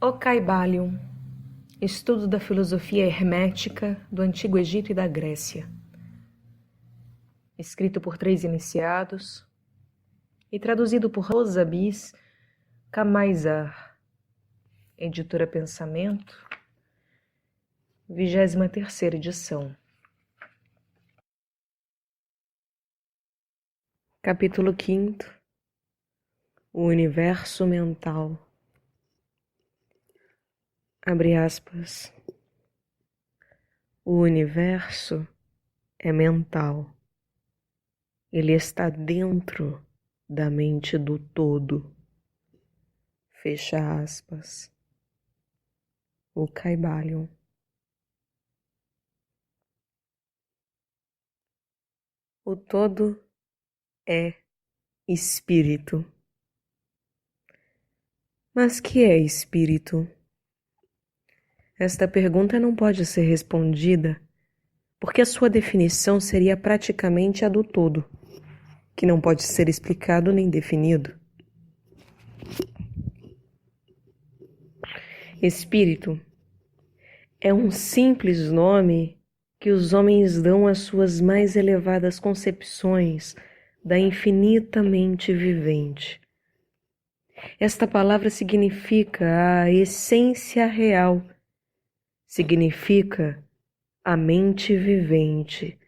O Caibalion, estudo da filosofia hermética do Antigo Egito e da Grécia. Escrito por 3 iniciados e traduzido por Rosa Bis Camaizar, editora Pensamento, 23ª edição. Capítulo 5. O universo mental. Abre aspas. O universo é mental. Ele está dentro da mente do todo. Fecha aspas. O Caibalion. O todo é espírito. Mas que é espírito? Esta pergunta não pode ser respondida porque a sua definição seria praticamente a do todo, que não pode ser explicado nem definido. Espírito é um simples nome que os homens dão às suas mais elevadas concepções da infinitamente vivente. Esta palavra significa a essência real, significa a mente vivente,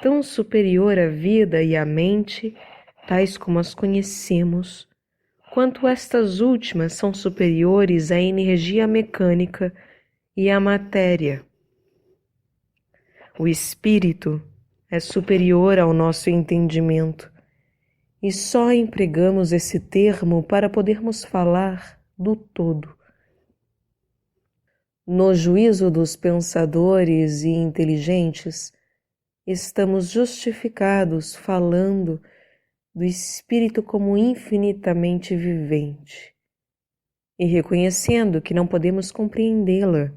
tão superior à vida e à mente, tais como as conhecemos, quanto estas últimas são superiores à energia mecânica e à matéria. O espírito é superior ao nosso entendimento, e só empregamos esse termo para podermos falar do todo. No juízo dos pensadores e inteligentes, estamos justificados falando do espírito como infinitamente vivente e reconhecendo que não podemos compreendê-la,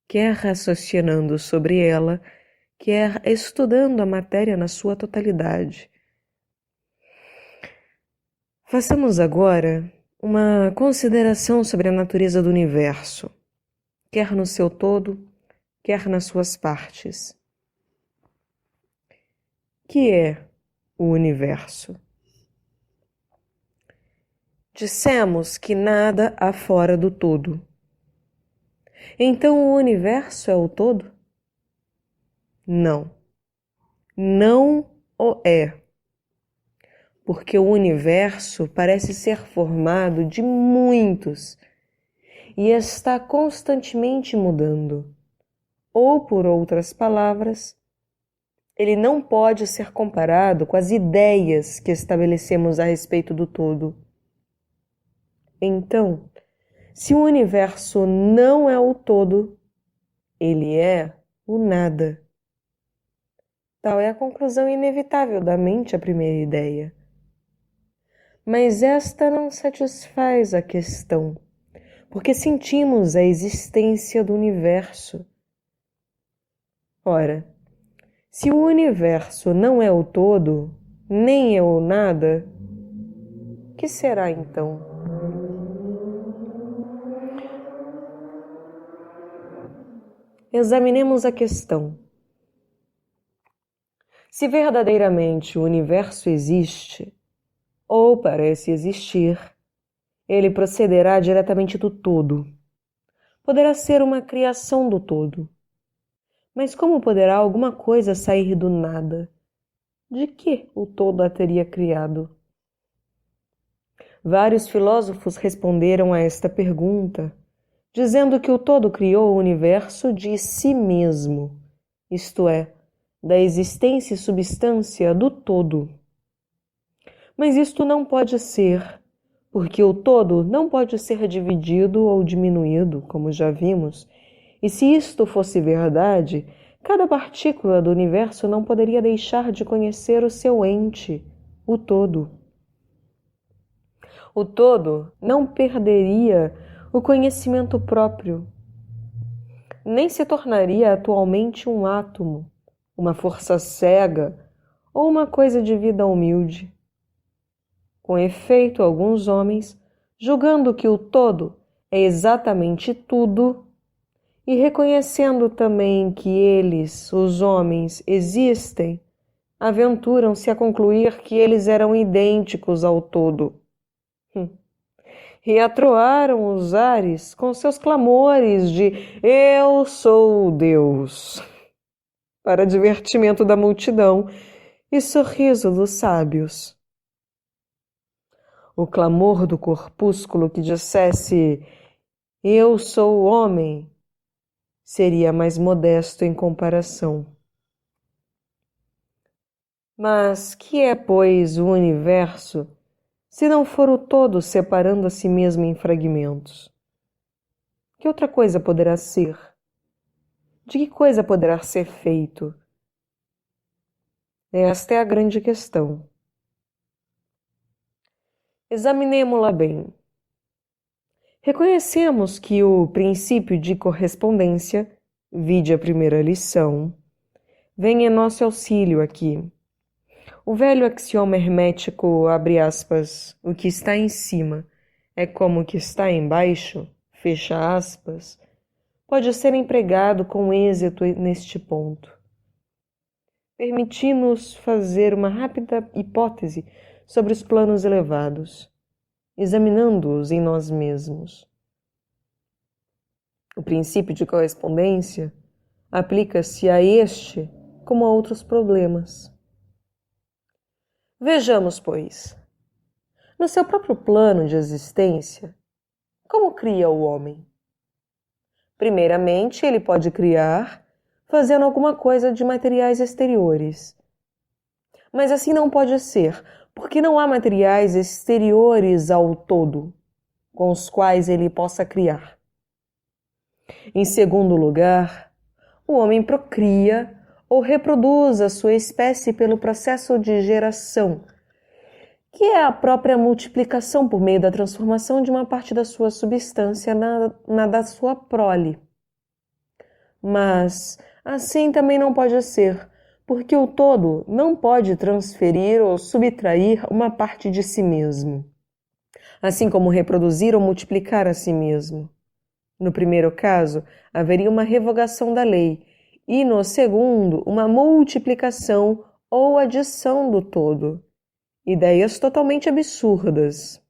quer raciocinando sobre ela, quer estudando a matéria na sua totalidade. Façamos agora uma consideração sobre a natureza do universo, quer no seu todo, quer nas suas partes. Que é o universo? Dissemos que nada há fora do todo. Então o universo é o todo? Não. Não o é. Porque o universo parece ser formado de muitos e está constantemente mudando. Ou, por outras palavras, ele não pode ser comparado com as ideias que estabelecemos a respeito do todo. Então, se o universo não é o todo, ele é o nada. Tal é a conclusão inevitável da mente à primeira ideia. Mas esta não satisfaz a questão, porque sentimos a existência do universo. Ora, se o universo não é o todo, nem é o nada, que será então? Examinemos a questão. Se verdadeiramente o universo existe, ou parece existir, ele procederá diretamente do todo. Poderá ser uma criação do todo. Mas como poderá alguma coisa sair do nada? De que o todo a teria criado? Vários filósofos responderam a esta pergunta, dizendo que o todo criou o universo de si mesmo, isto é, da existência e substância do todo. Mas isto não pode ser, porque o todo não pode ser dividido ou diminuído, como já vimos, e se isto fosse verdade, cada partícula do universo não poderia deixar de conhecer o seu ente, o todo. O todo não perderia o conhecimento próprio, nem se tornaria atualmente um átomo, uma força cega ou uma coisa de vida humilde. Com efeito, alguns homens, julgando que o todo é exatamente tudo, e reconhecendo também que eles, os homens, existem, aventuram-se a concluir que eles eram idênticos ao todo. E atroaram os ares com seus clamores de "Eu sou Deus", para divertimento da multidão e sorriso dos sábios. O clamor do corpúsculo que dissesse "Eu sou o homem" seria mais modesto em comparação. Mas que é, pois, o universo, se não for o todo separando a si mesmo em fragmentos? Que outra coisa poderá ser? De que coisa poderá ser feito? Esta é a grande questão. Examinemo-la bem. Reconhecemos que o princípio de correspondência, vide a primeira lição, vem em nosso auxílio aqui. O velho axioma hermético, abre aspas, o que está em cima é como o que está embaixo, fecha aspas, pode ser empregado com êxito neste ponto. Permite-nos fazer uma rápida hipótese sobre os planos elevados, examinando-os em nós mesmos. O princípio de correspondência aplica-se a este como a outros problemas. Vejamos, pois, no seu próprio plano de existência, como cria o homem? Primeiramente, ele pode criar fazendo alguma coisa de materiais exteriores. Mas assim não pode ser, porque não há materiais exteriores ao todo com os quais ele possa criar. Em segundo lugar, o homem procria ou reproduz a sua espécie pelo processo de geração, que é a própria multiplicação por meio da transformação de uma parte da sua substância na da sua prole. Mas assim também não pode ser, porque o todo não pode transferir ou subtrair uma parte de si mesmo, assim como reproduzir ou multiplicar a si mesmo. No primeiro caso, haveria uma revogação da lei, e no segundo, uma multiplicação ou adição do todo. Ideias totalmente absurdas.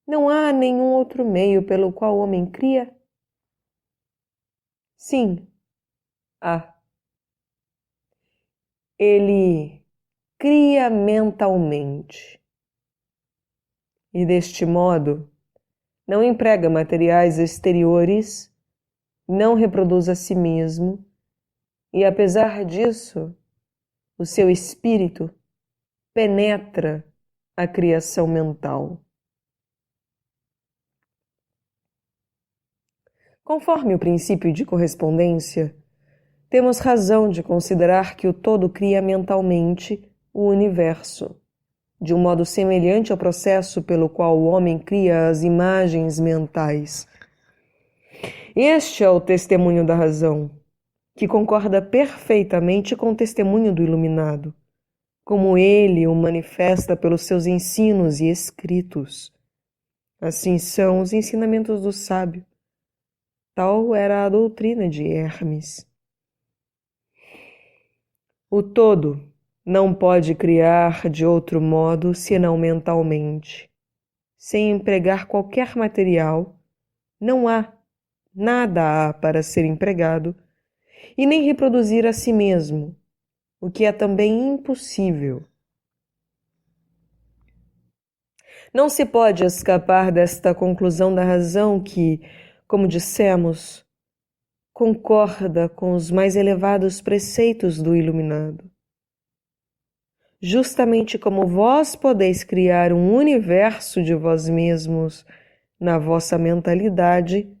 Não há nenhum outro meio pelo qual o homem cria? Sim, há. Ele cria mentalmente. E deste modo, não emprega materiais exteriores, não reproduz a si mesmo, e apesar disso, o seu espírito penetra a criação mental. Conforme o princípio de correspondência, temos razão de considerar que o todo cria mentalmente o universo, de um modo semelhante ao processo pelo qual o homem cria as imagens mentais. Este é o testemunho da razão, que concorda perfeitamente com o testemunho do iluminado, como ele o manifesta pelos seus ensinos e escritos. Assim são os ensinamentos do sábio. Tal era a doutrina de Hermes. O todo não pode criar de outro modo senão mentalmente. Sem empregar qualquer material, não há, nada há para ser empregado, e nem reproduzir a si mesmo, o que é também impossível. Não se pode escapar desta conclusão da razão que, como dissemos, concorda com os mais elevados preceitos do iluminado. Justamente como vós podeis criar um universo de vós mesmos na vossa mentalidade,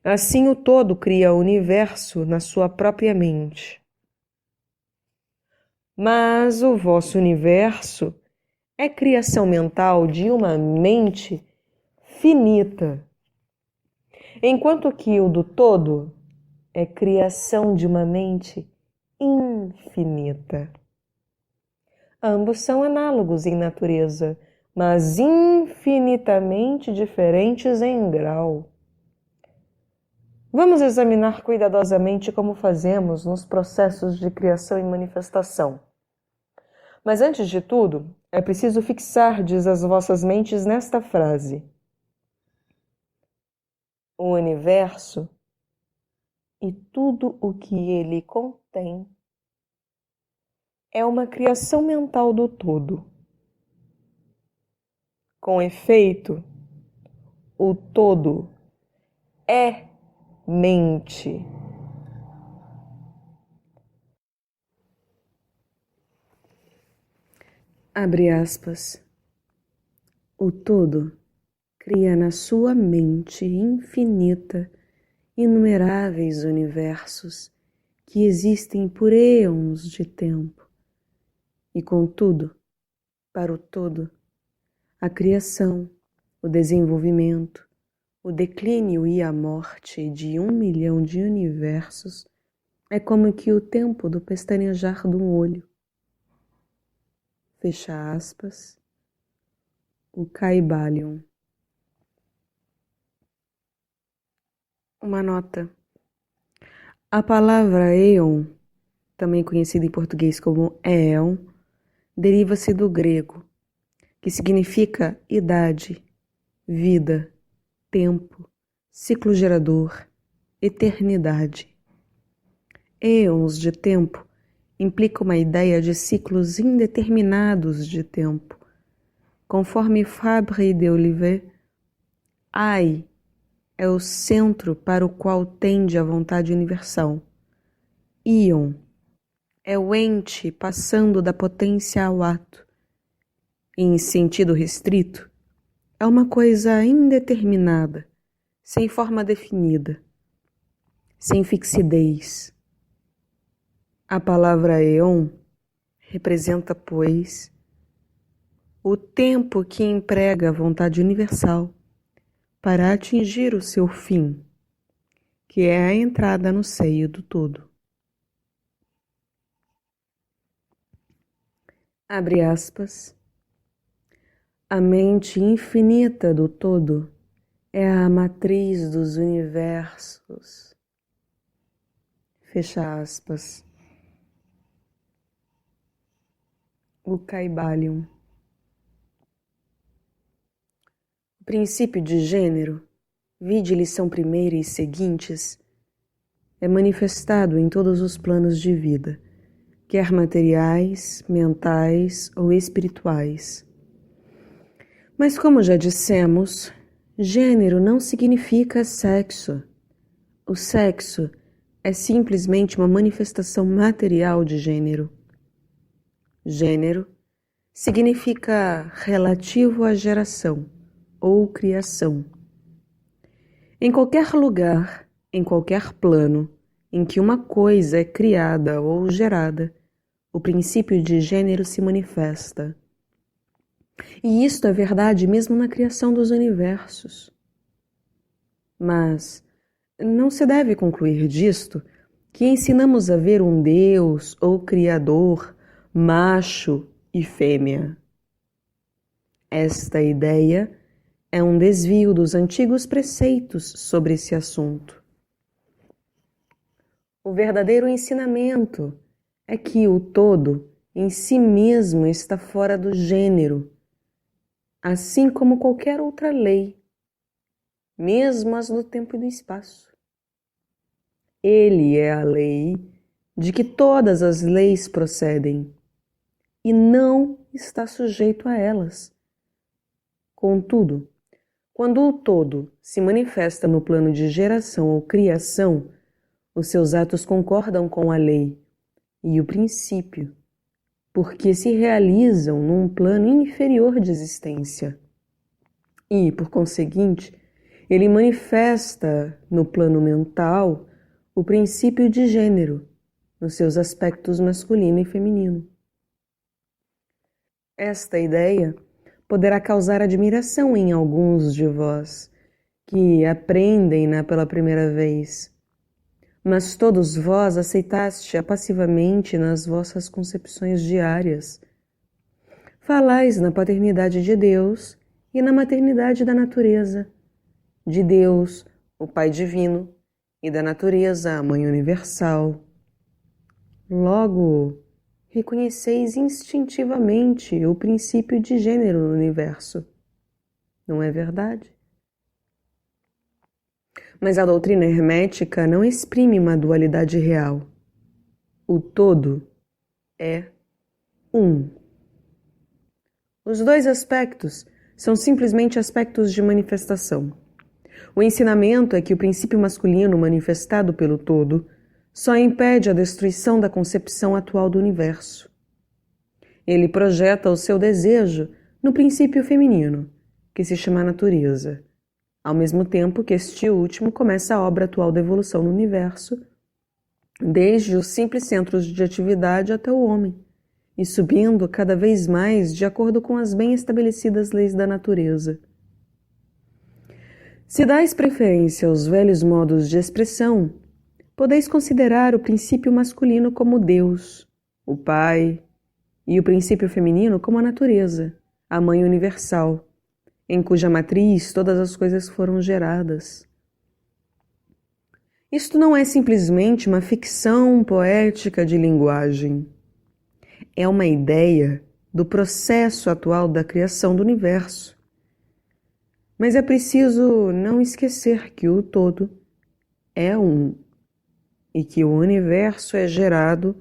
assim o todo cria o universo na sua própria mente. Mas o vosso universo é criação mental de uma mente finita, enquanto que o do todo é criação de uma mente infinita. Ambos são análogos em natureza, mas infinitamente diferentes em grau. Vamos examinar cuidadosamente como fazemos nos processos de criação e manifestação. Mas antes de tudo, é preciso fixardes as vossas mentes nesta frase: o universo e tudo o que ele contém é uma criação mental do todo. Com efeito, o todo é mente. Abre aspas. O todo cria na sua mente infinita inumeráveis universos que existem por eons de tempo. E contudo, para o todo, a criação, o desenvolvimento, o declínio e a morte de 1 milhão de universos é como que o tempo do pestanejar de um olho. Fecha aspas. O Kybalion. Uma nota. A palavra éon, também conhecida em português como éon, deriva-se do grego, que significa idade, vida, tempo, ciclo gerador, eternidade. Éons de tempo implica uma ideia de ciclos indeterminados de tempo. Conforme Fabre de Olivet, Ai é o centro para o qual tende a vontade universal. Íon é o ente passando da potência ao ato. Em sentido restrito, é uma coisa indeterminada, sem forma definida, sem fixidez. A palavra éon representa, pois, o tempo que emprega a vontade universal para atingir o seu fim, que é a entrada no seio do todo. Abre aspas. A mente infinita do todo é a matriz dos universos. Fecha aspas. O Kybalion. O princípio de gênero, vide lição primeira e seguintes, é manifestado em todos os planos de vida, quer materiais, mentais ou espirituais. Mas como já dissemos, gênero não significa sexo. O sexo é simplesmente uma manifestação material de gênero. Gênero significa relativo à geração ou criação. Em qualquer lugar, em qualquer plano em que uma coisa é criada ou gerada, o princípio de gênero se manifesta. E isto é verdade mesmo na criação dos universos. Mas não se deve concluir disto que ensinamos a ver um Deus ou Criador, macho e fêmea. Esta ideia é um desvio dos antigos preceitos sobre esse assunto. O verdadeiro ensinamento é que o todo em si mesmo está fora do gênero, assim como qualquer outra lei, mesmo as do tempo e do espaço. Ele é a lei de que todas as leis procedem e não está sujeito a elas. Contudo, quando o todo se manifesta no plano de geração ou criação, os seus atos concordam com a lei e o princípio, porque se realizam num plano inferior de existência. E, por conseguinte, ele manifesta no plano mental o princípio de gênero, nos seus aspectos masculino e feminino. Esta ideia poderá causar admiração em alguns de vós, que aprendem-na pela primeira vez, mas todos vós aceitaste-a passivamente nas vossas concepções diárias. falais na paternidade de Deus e na maternidade da natureza, de Deus, o Pai divino, e da natureza, a Mãe universal. Logo, reconheceis instintivamente o princípio de gênero no universo. Não é verdade? Mas a doutrina hermética não exprime uma dualidade real. O todo é um. Os dois aspectos são simplesmente aspectos de manifestação. O ensinamento é que o princípio masculino manifestado pelo todo só impede a destruição da concepção atual do universo. Ele projeta o seu desejo no princípio feminino, que se chama natureza, ao mesmo tempo que este último começa a obra atual da evolução no universo, desde os simples centros de atividade até o homem, e subindo cada vez mais de acordo com as bem estabelecidas leis da natureza. Se dais preferência aos velhos modos de expressão, podeis considerar o princípio masculino como Deus, o Pai, e o princípio feminino como a natureza, a Mãe universal, em cuja matriz todas as coisas foram geradas. Isto não é simplesmente uma ficção poética de linguagem. É uma ideia do processo atual da criação do universo. Mas é preciso não esquecer que o todo é um e que o universo é gerado,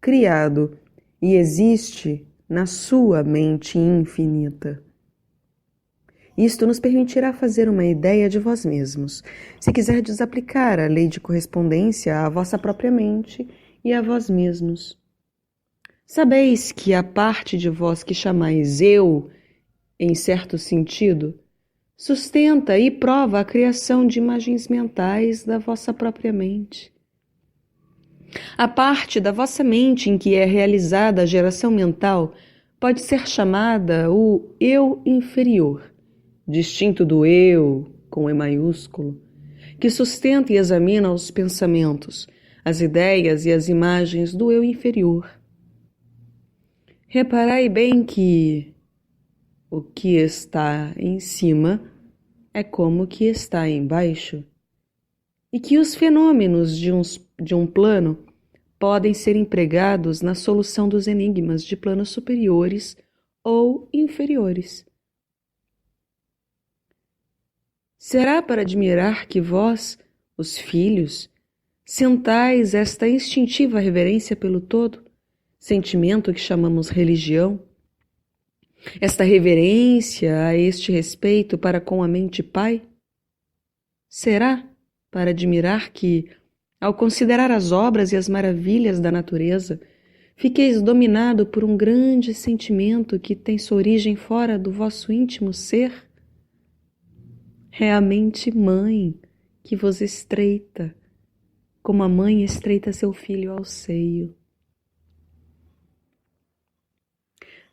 criado e existe na sua mente infinita. Isto nos permitirá fazer uma ideia de vós mesmos, se quiserdes aplicar a lei de correspondência à vossa própria mente e a vós mesmos. Sabeis que a parte de vós que chamais eu, em certo sentido, sustenta e prova a criação de imagens mentais da vossa própria mente. A parte da vossa mente em que é realizada a geração mental pode ser chamada o eu inferior, distinto do eu, com E maiúsculo, que sustenta e examina os pensamentos, as ideias e as imagens do eu inferior. Reparai bem que o que está em cima é como o que está embaixo, e que os fenômenos de um plano podem ser empregados na solução dos enigmas de planos superiores ou inferiores. Será para admirar que vós, os filhos, sentais esta instintiva reverência pelo todo, sentimento que chamamos religião, esta reverência a este respeito para com a mente pai? Será para admirar que, ao considerar as obras e as maravilhas da natureza, fiqueis dominado por um grande sentimento que tem sua origem fora do vosso íntimo ser? É a mente mãe que vos estreita, como a mãe estreita seu filho ao seio.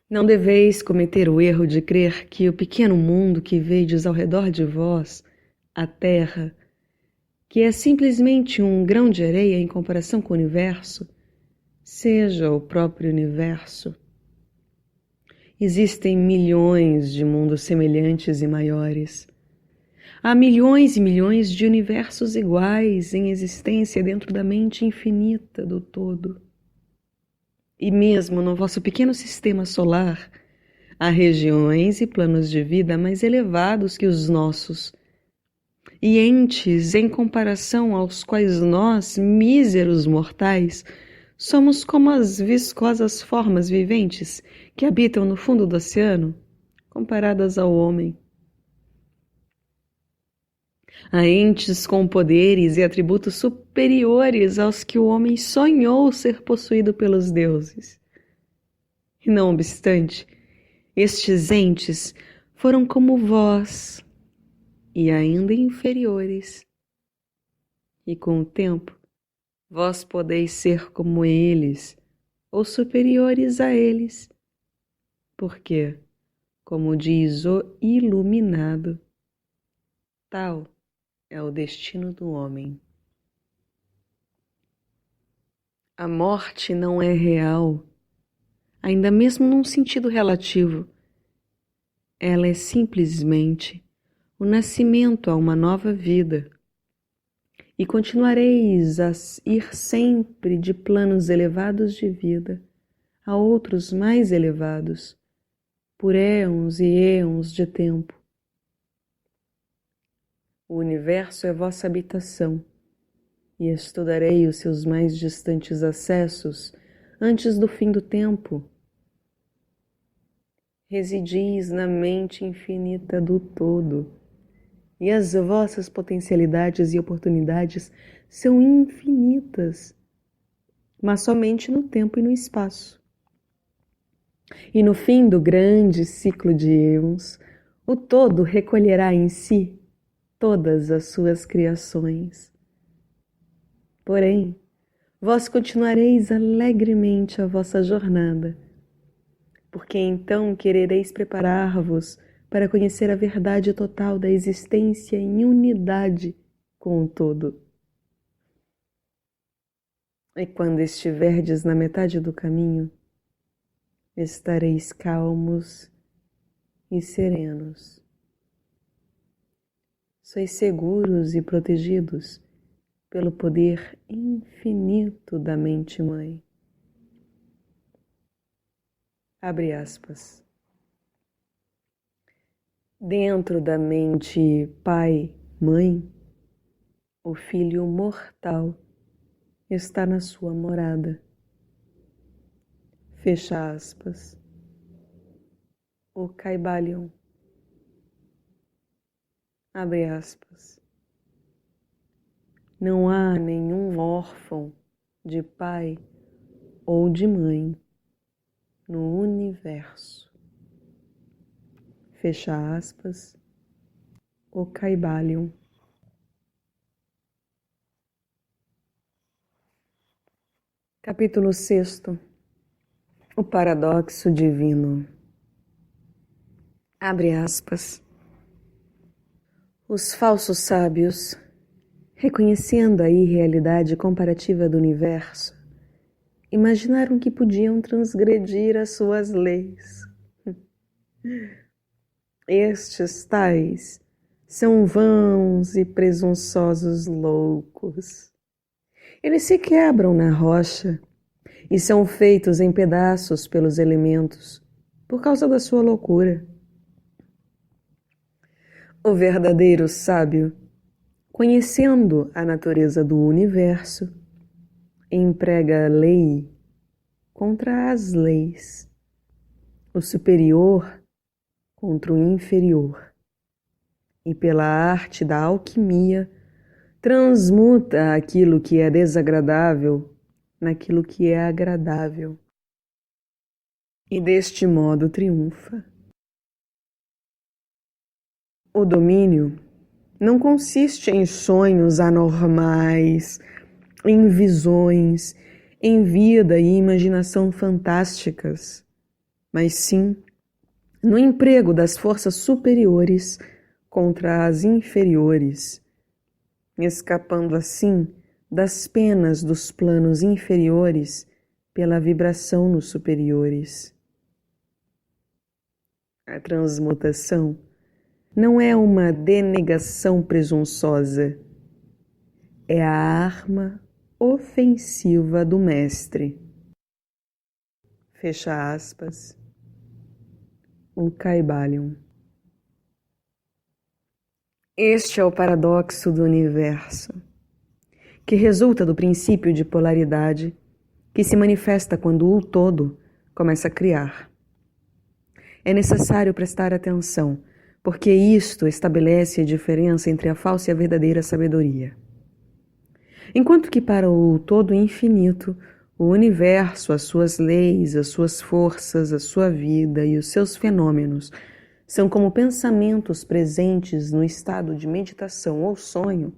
Não deveis cometer o erro de crer que o pequeno mundo que vedes ao redor de vós, a Terra, que é simplesmente um grão de areia em comparação com o universo, seja o próprio universo. Existem milhões de mundos semelhantes e maiores. Há milhões e milhões de universos iguais em existência dentro da mente infinita do todo. E mesmo no vosso pequeno sistema solar, há regiões e planos de vida mais elevados que os nossos, e entes em comparação aos quais nós, míseros mortais, somos como as viscosas formas viventes que habitam no fundo do oceano, comparadas ao homem. Há entes com poderes e atributos superiores aos que o homem sonhou ser possuído pelos deuses. E não obstante, estes entes foram como vós, e ainda inferiores. E com o tempo, vós podeis ser como eles, ou superiores a eles. Porque, como diz o iluminado, tal é o destino do homem. A morte não é real. ainda mesmo num sentido relativo. Ela é simplesmente o nascimento a uma nova vida. E continuareis a ir sempre de planos elevados de vida a outros mais elevados, por éons e éons de tempo. O universo é vossa habitação, e estudarei os seus mais distantes acessos antes do fim do tempo. Residis na mente infinita do todo, e as vossas potencialidades e oportunidades são infinitas, mas somente no tempo e no espaço. E no fim do grande ciclo de éons, o todo recolherá em si todas as suas criações. Porém, vós continuareis alegremente a vossa jornada, porque então querereis preparar-vos para conhecer a verdade total da existência em unidade com o todo. E quando estiverdes na metade do caminho, estareis calmos e serenos. Sois seguros e protegidos pelo poder infinito da mente-mãe. Abre aspas. Dentro da mente pai-mãe, o filho mortal está na sua morada. Fecha aspas. O Kybalion. Abre aspas. Não há nenhum órfão de pai ou de mãe no universo. Fecha aspas. O Kybalion. Capítulo 6. O paradoxo divino. Abre aspas. Os falsos sábios, reconhecendo a irrealidade comparativa do universo, imaginaram que podiam transgredir as suas leis. Estes tais são vãos e presunçosos loucos. Eles se quebram na rocha e são feitos em pedaços pelos elementos por causa da sua loucura. O verdadeiro sábio, conhecendo a natureza do universo, emprega a lei contra as leis, o superior contra o inferior, e pela arte da alquimia transmuta aquilo que é desagradável naquilo que é agradável, e deste modo triunfa. O domínio não consiste em sonhos anormais, em visões, em vida e imaginação fantásticas, mas sim no emprego das forças superiores contra as inferiores, escapando assim das penas dos planos inferiores pela vibração nos superiores. A transmutação não é uma denegação presunçosa, é a arma ofensiva do mestre. Fecha aspas. O Kybalion. Este é o paradoxo do universo, que resulta do princípio de polaridade que se manifesta quando o todo começa a criar. É necessário prestar atenção, porque isto estabelece a diferença entre a falsa e a verdadeira sabedoria. Enquanto que para o todo infinito, o universo, as suas leis, as suas forças, a sua vida e os seus fenômenos são como pensamentos presentes no estado de meditação ou sonho,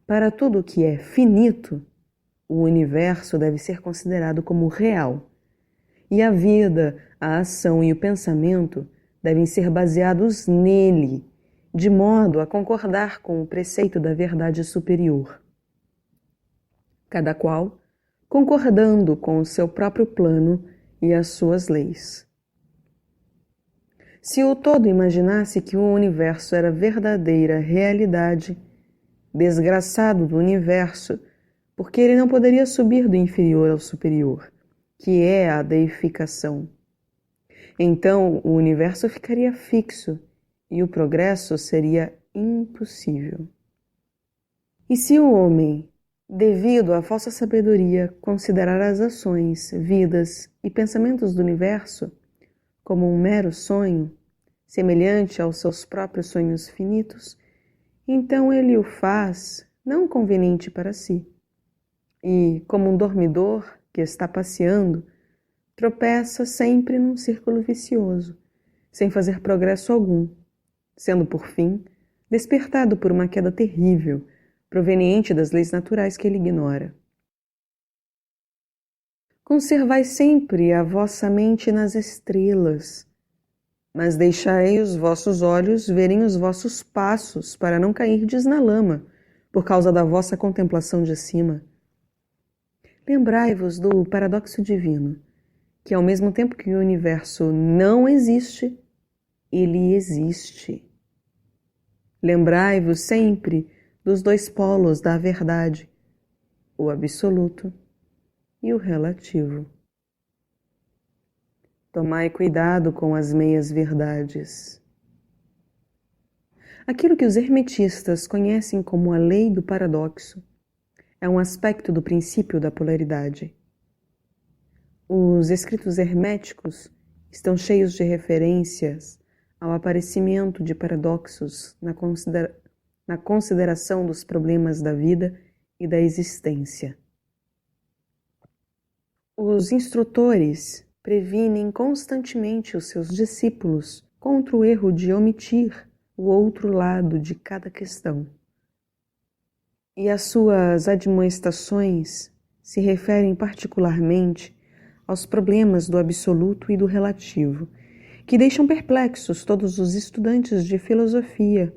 para tudo o que é finito, o universo deve ser considerado como real, e a vida, a ação e o pensamento devem ser baseados nele, de modo a concordar com o preceito da verdade superior. Cada qual concordando com o seu próprio plano e as suas leis. Se o todo imaginasse que o universo era verdadeira realidade, desgraçado do universo, porque ele não poderia subir do inferior ao superior, que é a deificação. Então o universo ficaria fixo e o progresso seria impossível. E se o homem, devido à falsa sabedoria, considerar as ações, vidas e pensamentos do universo como um mero sonho, semelhante aos seus próprios sonhos finitos, então ele o faz não conveniente para si. E, como um dormidor que está passeando, tropeça sempre num círculo vicioso, sem fazer progresso algum, sendo, por fim, despertado por uma queda terrível, proveniente das leis naturais que ele ignora. Conservai sempre a vossa mente nas estrelas, mas deixai os vossos olhos verem os vossos passos, para não cairdes na lama, por causa da vossa contemplação de cima. Lembrai-vos do paradoxo divino, que ao mesmo tempo que o universo não existe, ele existe. Lembrai-vos sempre dos dois polos da verdade, o absoluto e o relativo. Tomai cuidado com as meias-verdades. Aquilo que os hermetistas conhecem como a lei do paradoxo é um aspecto do princípio da polaridade. Os escritos herméticos estão cheios de referências ao aparecimento de paradoxos na consideração dos problemas da vida e da existência. Os instrutores previnem constantemente os seus discípulos contra o erro de omitir o outro lado de cada questão. E as suas admoestações se referem particularmente aos problemas do absoluto e do relativo, que deixam perplexos todos os estudantes de filosofia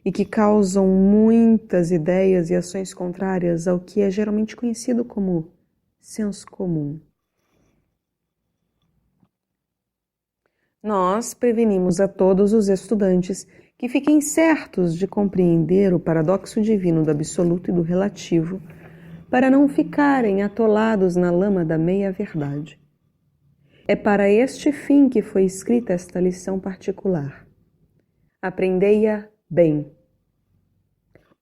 e que causam muitas ideias e ações contrárias ao que é geralmente conhecido como senso comum. Nós prevenimos a todos os estudantes que fiquem certos de compreender o paradoxo divino do absoluto e do relativo, para não ficarem atolados na lama da meia-verdade. É para este fim que foi escrita esta lição particular. Aprendei-a bem.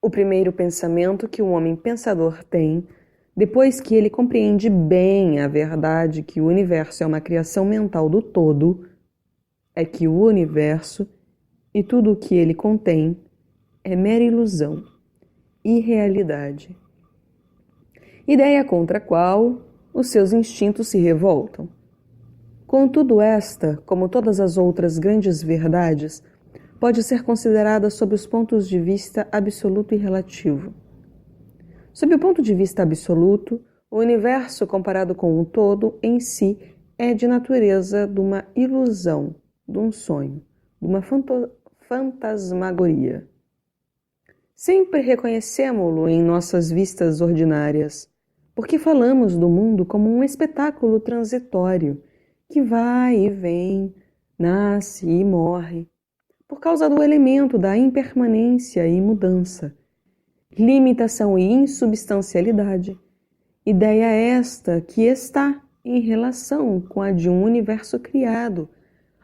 O primeiro pensamento que o homem pensador tem, depois que ele compreende bem a verdade que o universo é uma criação mental do todo, é que o universo e tudo o que ele contém é mera ilusão, irrealidade. Ideia contra a qual os seus instintos se revoltam. Contudo, esta, como todas as outras grandes verdades, pode ser considerada sob os pontos de vista absoluto e relativo. Sob o ponto de vista absoluto, o universo comparado com o todo em si é de natureza de uma ilusão, de um sonho, de uma fantasmagoria. Sempre reconhecemo-lo em nossas vistas ordinárias, porque falamos do mundo como um espetáculo transitório, que vai e vem, nasce e morre, por causa do elemento da impermanência e mudança, limitação e insubstancialidade, ideia esta que está em relação com a de um universo criado,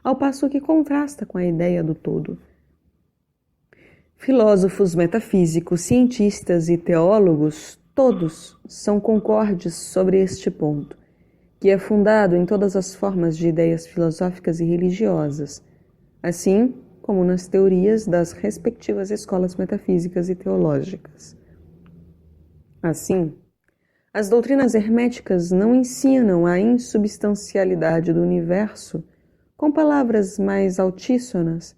ao passo que contrasta com a ideia do todo. Filósofos metafísicos, cientistas e teólogos, todos são concordes sobre este ponto, que é fundado em todas as formas de ideias filosóficas e religiosas, assim como nas teorias das respectivas escolas metafísicas e teológicas. Assim, as doutrinas herméticas não ensinam a insubstancialidade do universo com palavras mais altíssonas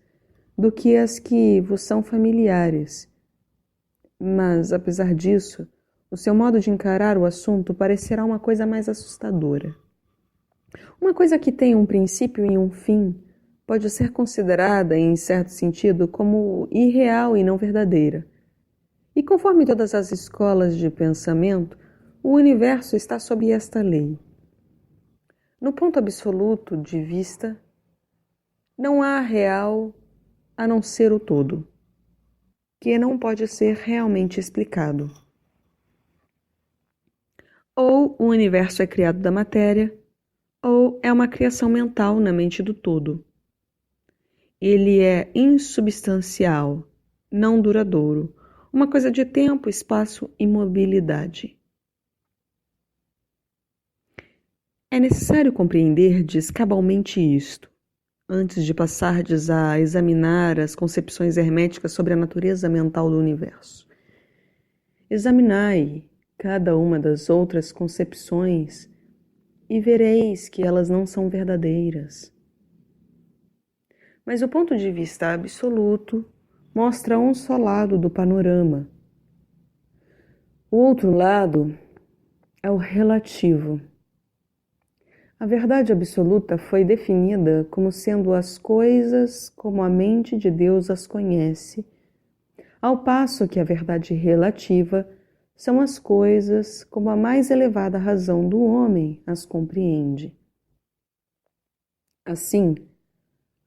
do que as que vos são familiares. Mas, apesar disso, o seu modo de encarar o assunto parecerá uma coisa mais assustadora. Uma coisa que tem um princípio e um fim pode ser considerada, em certo sentido, como irreal e não verdadeira. E conforme todas as escolas de pensamento, o universo está sob esta lei. No ponto absoluto de vista, não há real a não ser o todo, que não pode ser realmente explicado. Ou o universo é criado da matéria, ou é uma criação mental na mente do todo. Ele é insubstancial, não duradouro, uma coisa de tempo, espaço e mobilidade. É necessário compreenderdes cabalmente isto, antes de passardes a examinar as concepções herméticas sobre a natureza mental do universo. Examinai cada uma das outras concepções e vereis que elas não são verdadeiras. Mas o ponto de vista absoluto mostra um só lado do panorama. O outro lado é o relativo. A verdade absoluta foi definida como sendo as coisas como a mente de Deus as conhece, ao passo que a verdade relativa são as coisas como a mais elevada razão do homem as compreende. Assim,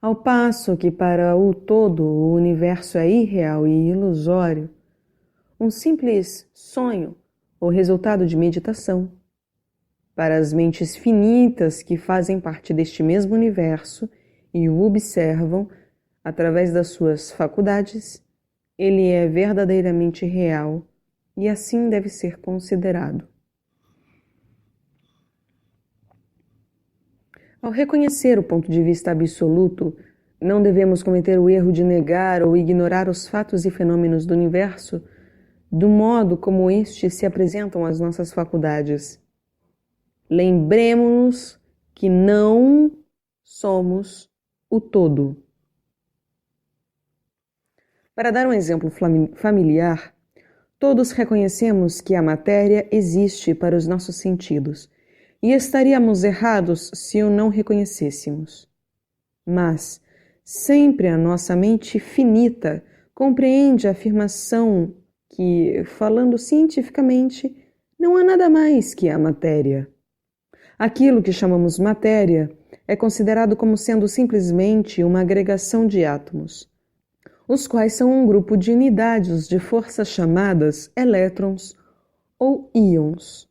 ao passo que para o todo o universo é irreal e ilusório, um simples sonho ou resultado de meditação, para as mentes finitas que fazem parte deste mesmo universo e o observam através das suas faculdades, ele é verdadeiramente real e assim deve ser considerado. Ao reconhecer o ponto de vista absoluto, não devemos cometer o erro de negar ou ignorar os fatos e fenômenos do universo do modo como estes se apresentam às nossas faculdades. Lembremos-nos que não somos o todo. Para dar um exemplo familiar, todos reconhecemos que a matéria existe para os nossos sentidos e estaríamos errados se o não reconhecêssemos. Mas sempre a nossa mente finita compreende a afirmação que, falando cientificamente, não há nada mais que a matéria. Aquilo que chamamos matéria é considerado como sendo simplesmente uma agregação de átomos, os quais são um grupo de unidades de força chamadas elétrons ou íons,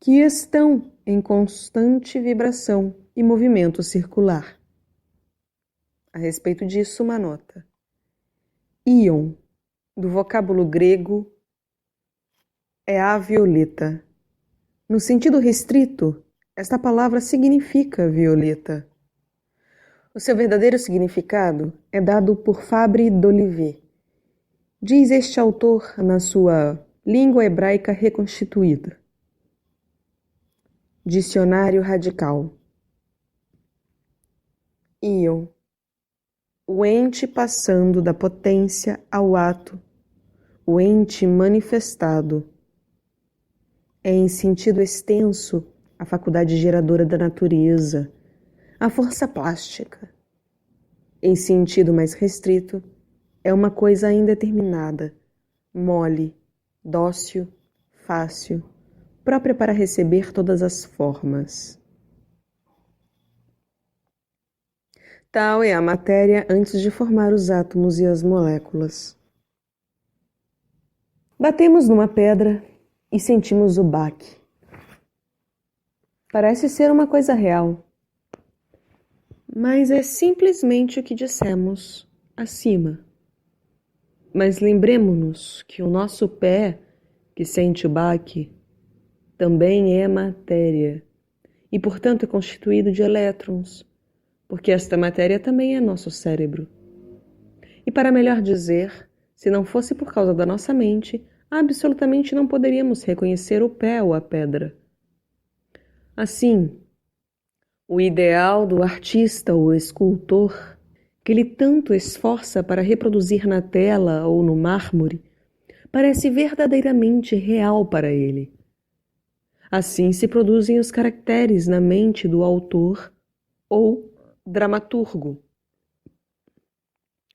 que estão em constante vibração e movimento circular. A respeito disso, uma nota. Íon, do vocábulo grego, é a violeta. No sentido restrito, esta palavra significa violeta. O seu verdadeiro significado é dado por Fabre d'Olivet. Diz este autor na sua Língua Hebraica Reconstituída. Dicionário Radical. Íon, o ente passando da potência ao ato, o ente manifestado. É em sentido extenso a faculdade geradora da natureza, a força plástica. Em sentido mais restrito, é uma coisa indeterminada, mole, dócil, fácil, própria para receber todas as formas. Tal é a matéria antes de formar os átomos e as moléculas. Batemos numa pedra e sentimos o baque. Parece ser uma coisa real, mas é simplesmente o que dissemos acima. Mas lembremo-nos que o nosso pé, que sente o baque, também é matéria e, portanto, é constituído de elétrons, porque esta matéria também é nosso cérebro. E para melhor dizer, se não fosse por causa da nossa mente, absolutamente não poderíamos reconhecer o pé ou a pedra. Assim, o ideal do artista ou escultor, que ele tanto esforça para reproduzir na tela ou no mármore, parece verdadeiramente real para ele. Assim se produzem os caracteres na mente do autor ou dramaturgo,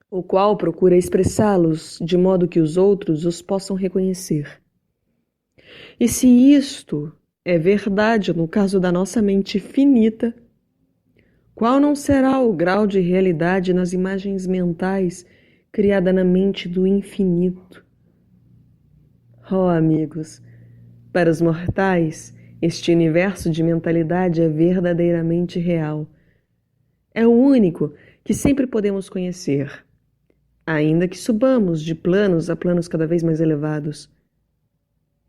o qual procura expressá-los de modo que os outros os possam reconhecer. E se isto É verdade no caso da nossa mente finita. Qual não será o grau de realidade nas imagens mentais criada na mente do infinito? Oh, amigos, para os mortais, este universo de mentalidade é verdadeiramente real. É o único que sempre podemos conhecer, ainda que subamos de planos a planos cada vez mais elevados.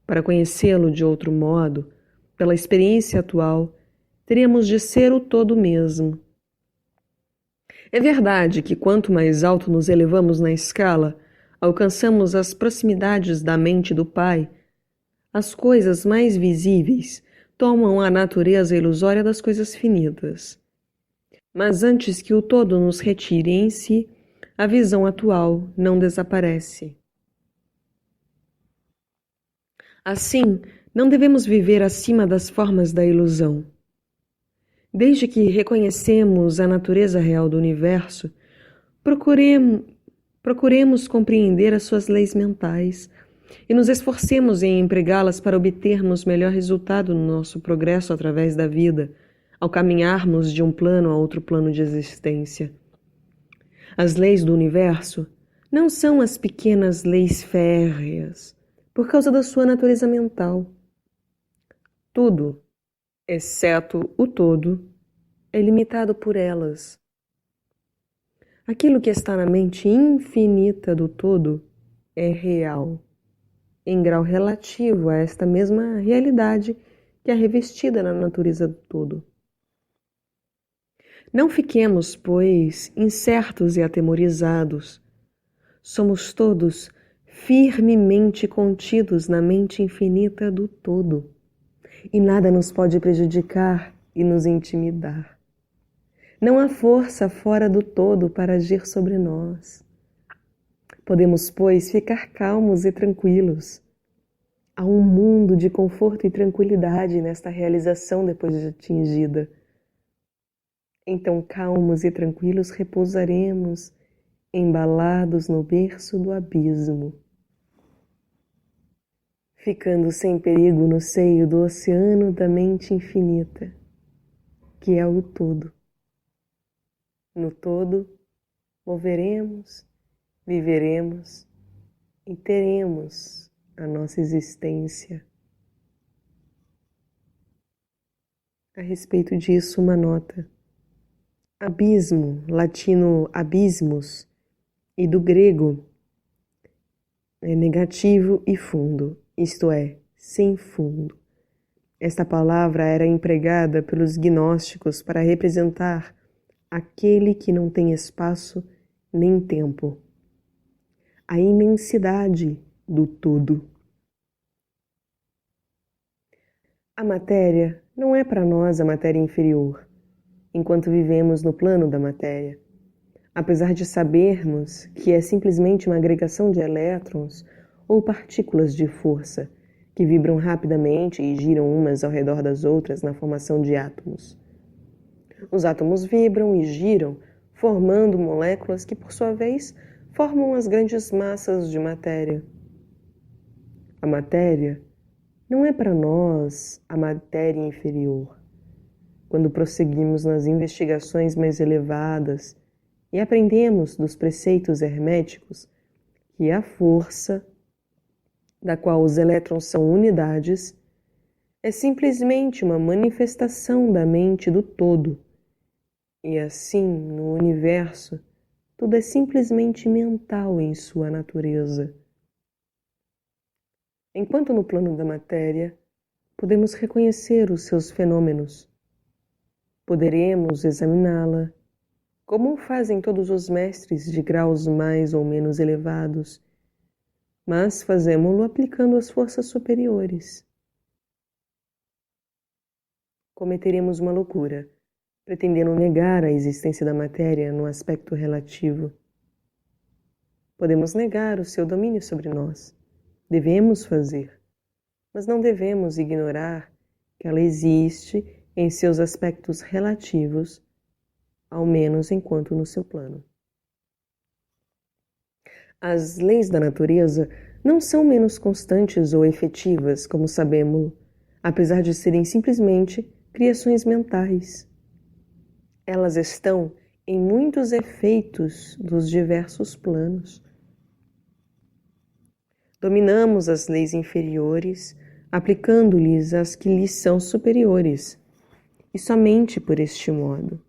Para conhecê-lo de outro modo, pela experiência atual, teríamos de ser o todo mesmo. É verdade que quanto mais alto nos elevamos na escala, alcançamos as proximidades da mente do Pai, as coisas mais visíveis tomam a natureza ilusória das coisas finitas. Mas antes que o todo nos retire em si, a visão atual não desaparece. Assim, não devemos viver acima das formas da ilusão. Desde que reconhecemos a natureza real do universo, procuremos compreender as suas leis mentais e nos esforcemos em empregá-las para obtermos melhor resultado no nosso progresso através da vida, ao caminharmos de um plano a outro plano de existência. As leis do universo não são as pequenas leis férreas, por causa da sua natureza mental. Tudo, exceto o todo, é limitado por elas. Aquilo que está na mente infinita do todo é real, em grau relativo a esta mesma realidade que é revestida na natureza do todo. Não fiquemos, pois, incertos e atemorizados. Somos todos firmemente contidos na mente infinita do todo, e nada nos pode prejudicar e nos intimidar. Não há força fora do todo para agir sobre nós. Podemos, pois, ficar calmos e tranquilos. Há um mundo de conforto e tranquilidade nesta realização depois de atingida. Então, calmos e tranquilos, repousaremos, embalados no berço do abismo, ficando sem perigo no seio do oceano da mente infinita, que é o todo. No todo, moveremos, viveremos e teremos a nossa existência. A respeito disso, uma nota. Abismo, latino abismos, e do grego é negativo e fundo, isto é, sem fundo. Esta palavra era empregada pelos gnósticos para representar aquele que não tem espaço nem tempo, a imensidade do todo. A matéria não é para nós a matéria inferior, enquanto vivemos no plano da matéria. Apesar de sabermos que é simplesmente uma agregação de elétrons ou partículas de força que vibram rapidamente e giram umas ao redor das outras na formação de átomos. Os átomos vibram e giram, formando moléculas que, por sua vez, formam as grandes massas de matéria. A matéria não é para nós a matéria inferior. Quando prosseguimos nas investigações mais elevadas e aprendemos dos preceitos herméticos que a força, da qual os elétrons são unidades, é simplesmente uma manifestação da mente do todo. E assim, no universo, tudo é simplesmente mental em sua natureza. Enquanto no plano da matéria, podemos reconhecer os seus fenômenos. Poderemos examiná-la, como fazem todos os mestres de graus mais ou menos elevados, mas fazemo-lo aplicando as forças superiores. Cometeremos uma loucura, pretendendo negar a existência da matéria no aspecto relativo. Podemos negar o seu domínio sobre nós. Devemos fazer, mas não devemos ignorar que ela existe em seus aspectos relativos, ao menos enquanto no seu plano. As leis da natureza não são menos constantes ou efetivas, como sabemos, apesar de serem simplesmente criações mentais. Elas estão em muitos efeitos dos diversos planos. Dominamos as leis inferiores, aplicando-lhes as que lhes são superiores, e somente por este modo.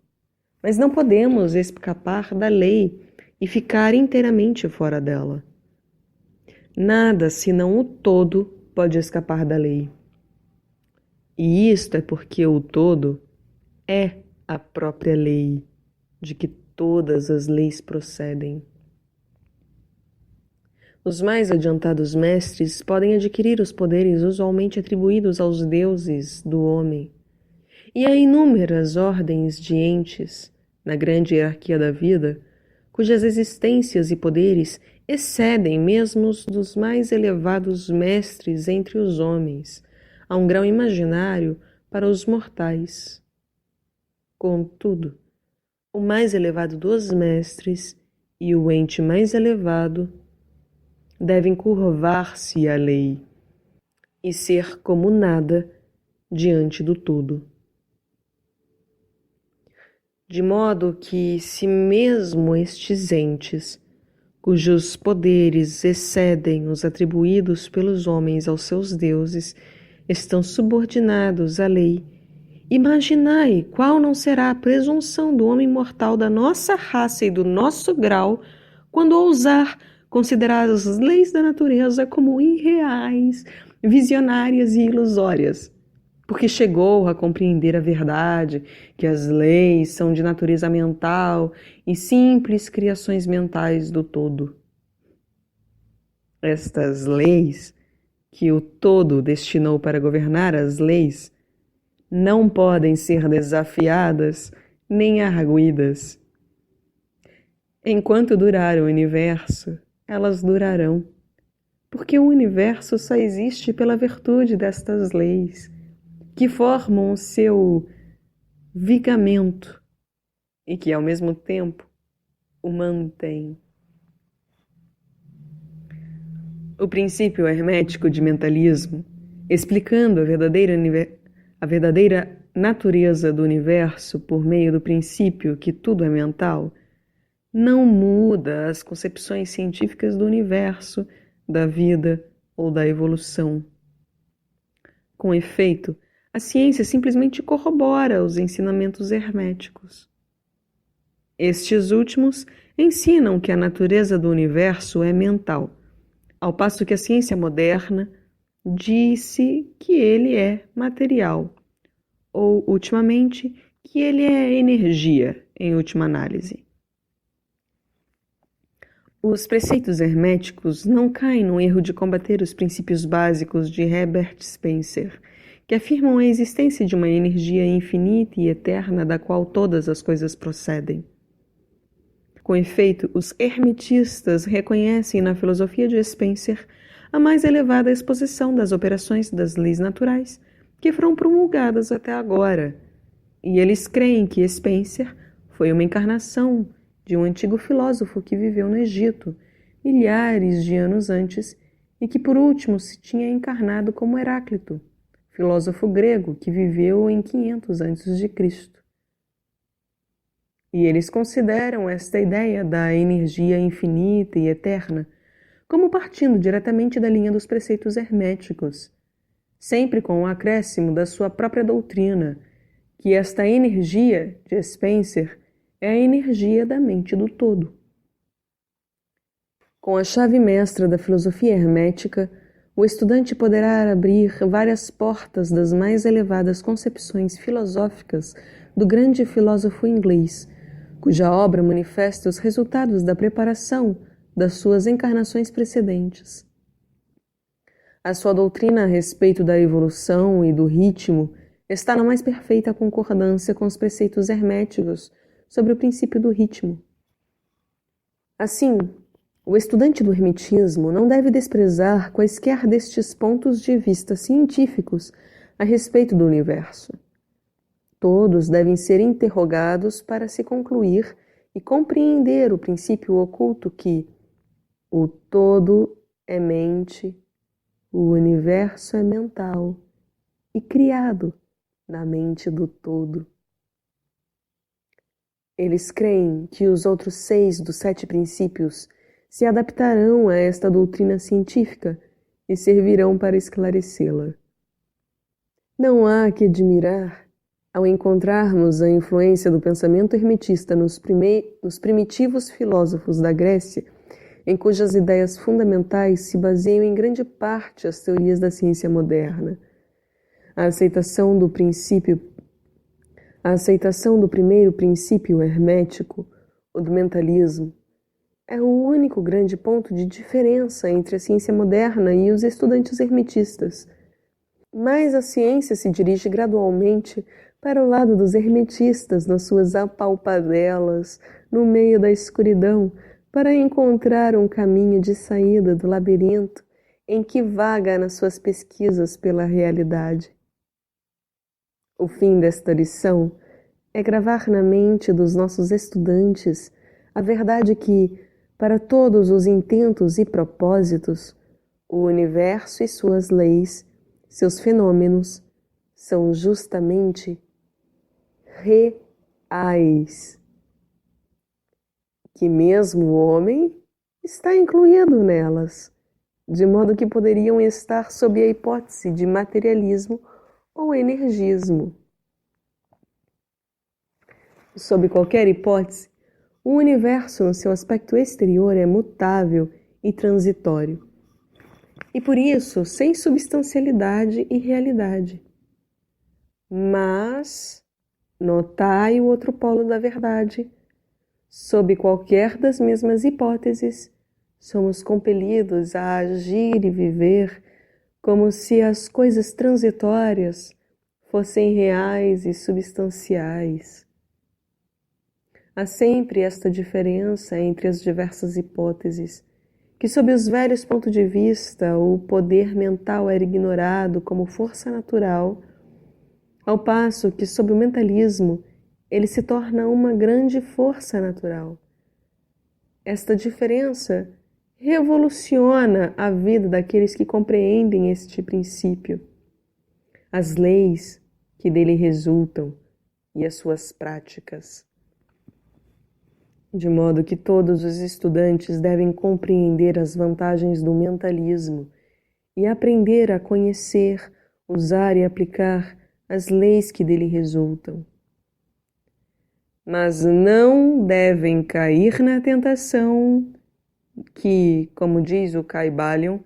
Mas não podemos escapar da lei e ficar inteiramente fora dela. Nada senão o todo pode escapar da lei. E isto é porque o todo é a própria lei, de que todas as leis procedem. Os mais adiantados mestres podem adquirir os poderes usualmente atribuídos aos deuses do homem, e há inúmeras ordens de entes, na grande hierarquia da vida, cujas existências e poderes excedem mesmo os dos mais elevados mestres entre os homens, a um grau imaginário para os mortais. Contudo, o mais elevado dos mestres e o ente mais elevado devem curvar-se à lei e ser como nada diante do todo. De modo que, se mesmo estes entes, cujos poderes excedem os atribuídos pelos homens aos seus deuses, estão subordinados à lei, imaginai qual não será a presunção do homem mortal da nossa raça e do nosso grau quando ousar considerar as leis da natureza como irreais, visionárias e ilusórias, porque chegou a compreender a verdade que as leis são de natureza mental e simples criações mentais do todo. Estas leis, que o todo destinou para governar as leis, não podem ser desafiadas nem arguidas. Enquanto durar o universo, elas durarão, porque o universo só existe pela virtude destas leis, que formam o seu vigamento e que, ao mesmo tempo, o mantém. O princípio hermético de mentalismo, explicando a verdadeira natureza do universo por meio do princípio que tudo é mental, não muda as concepções científicas do universo, da vida ou da evolução. Com efeito, a ciência simplesmente corrobora os ensinamentos herméticos. Estes últimos ensinam que a natureza do universo é mental, ao passo que a ciência moderna disse que ele é material, ou, ultimamente, que ele é energia, em última análise. Os preceitos herméticos não caem no erro de combater os princípios básicos de Herbert Spencer, que afirmam a existência de uma energia infinita e eterna da qual todas as coisas procedem. Com efeito, os hermetistas reconhecem na filosofia de Spencer a mais elevada exposição das operações das leis naturais que foram promulgadas até agora, e eles creem que Spencer foi uma encarnação de um antigo filósofo que viveu no Egito milhares de anos antes e que por último se tinha encarnado como Heráclito, filósofo grego que viveu em 500 a.C. E eles consideram esta ideia da energia infinita e eterna como partindo diretamente da linha dos preceitos herméticos, sempre com o acréscimo da sua própria doutrina, que esta energia de Spencer é a energia da mente do todo. Com a chave mestra da filosofia hermética, o estudante poderá abrir várias portas das mais elevadas concepções filosóficas do grande filósofo inglês, cuja obra manifesta os resultados da preparação das suas encarnações precedentes. A sua doutrina a respeito da evolução e do ritmo está na mais perfeita concordância com os preceitos herméticos sobre o princípio do ritmo. Assim, o estudante do hermetismo não deve desprezar quaisquer destes pontos de vista científicos a respeito do universo. Todos devem ser interrogados para se concluir e compreender o princípio oculto que o todo é mente, o universo é mental e criado na mente do todo. Eles creem que os outros 6 dos 7 princípios se adaptarão a esta doutrina científica e servirão para esclarecê-la. Não há que admirar ao encontrarmos a influência do pensamento hermetista nos primitivos filósofos da Grécia, em cujas ideias fundamentais se baseiam em grande parte as teorias da ciência moderna. A aceitação do primeiro princípio hermético, o do mentalismo, é o único grande ponto de diferença entre a ciência moderna e os estudantes hermetistas. Mas a ciência se dirige gradualmente para o lado dos hermetistas nas suas apalpadelas, no meio da escuridão, para encontrar um caminho de saída do labirinto em que vaga nas suas pesquisas pela realidade. O fim desta lição é gravar na mente dos nossos estudantes a verdade que, para todos os intentos e propósitos, o universo e suas leis, seus fenômenos, são justamente reais. Que mesmo o homem está incluído nelas, de modo que poderiam estar sob a hipótese de materialismo ou energismo. Sob qualquer hipótese, o universo no seu aspecto exterior é mutável e transitório, e por isso sem substancialidade e realidade. Mas, notai o outro polo da verdade, sob qualquer das mesmas hipóteses, somos compelidos a agir e viver como se as coisas transitórias fossem reais e substanciais. Há sempre esta diferença entre as diversas hipóteses, que sob os velhos pontos de vista o poder mental era ignorado como força natural, ao passo que sob o mentalismo ele se torna uma grande força natural. Esta diferença revoluciona a vida daqueles que compreendem este princípio, as leis que dele resultam e as suas práticas. De modo que todos os estudantes devem compreender as vantagens do mentalismo e aprender a conhecer, usar e aplicar as leis que dele resultam. Mas não devem cair na tentação que, como diz o Kybalion,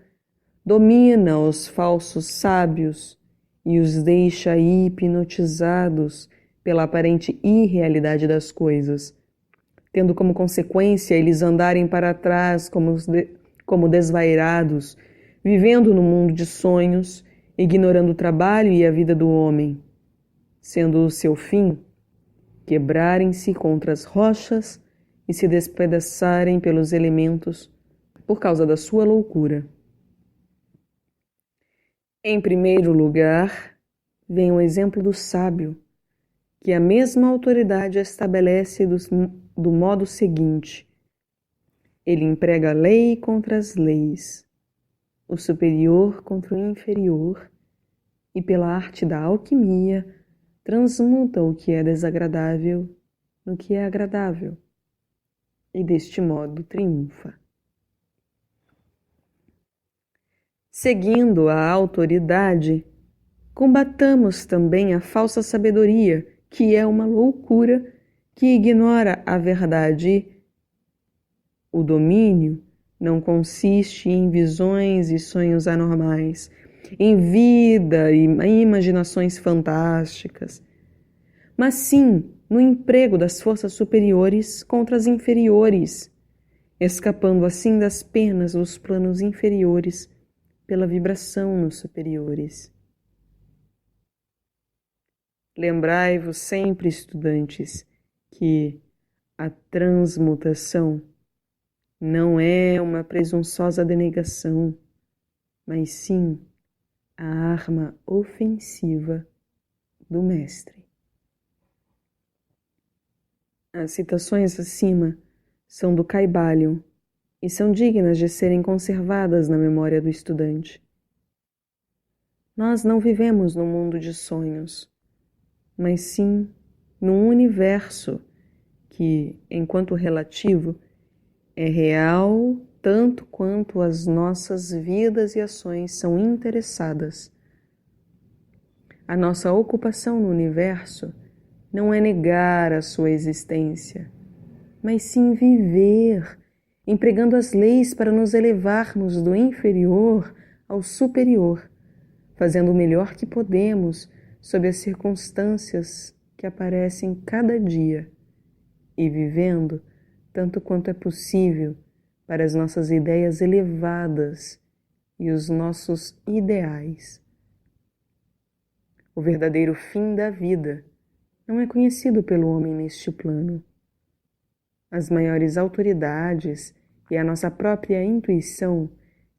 domina os falsos sábios e os deixa hipnotizados pela aparente irrealidade das coisas, tendo como consequência eles andarem para trás como desvairados, vivendo no mundo de sonhos, ignorando o trabalho e a vida do homem, sendo o seu fim quebrarem-se contra as rochas e se despedaçarem pelos elementos por causa da sua loucura. Em primeiro lugar, vem o exemplo do sábio, que a mesma autoridade estabelece do modo seguinte: ele emprega a lei contra as leis, o superior contra o inferior, e pela arte da alquimia transmuta o que é desagradável no que é agradável, e deste modo triunfa. Seguindo a autoridade, combatamos também a falsa sabedoria, que é uma loucura que ignora a verdade. O domínio não consiste em visões e sonhos anormais, em vida e imaginações fantásticas, mas sim no emprego das forças superiores contra as inferiores, escapando assim das penas dos planos inferiores pela vibração nos superiores. Lembrai-vos sempre, estudantes, que a transmutação não é uma presunçosa denegação, mas sim a arma ofensiva do Mestre. As citações acima são do Kybalion e são dignas de serem conservadas na memória do estudante. Nós não vivemos num mundo de sonhos, mas sim num universo que, enquanto relativo, é real tanto quanto as nossas vidas e ações são interessadas. A nossa ocupação no universo não é negar a sua existência, mas sim viver, empregando as leis para nos elevarmos do inferior ao superior, fazendo o melhor que podemos sob as circunstâncias que aparecem cada dia e vivendo tanto quanto é possível para as nossas ideias elevadas e os nossos ideais. O verdadeiro fim da vida não é conhecido pelo homem neste plano. As maiores autoridades e a nossa própria intuição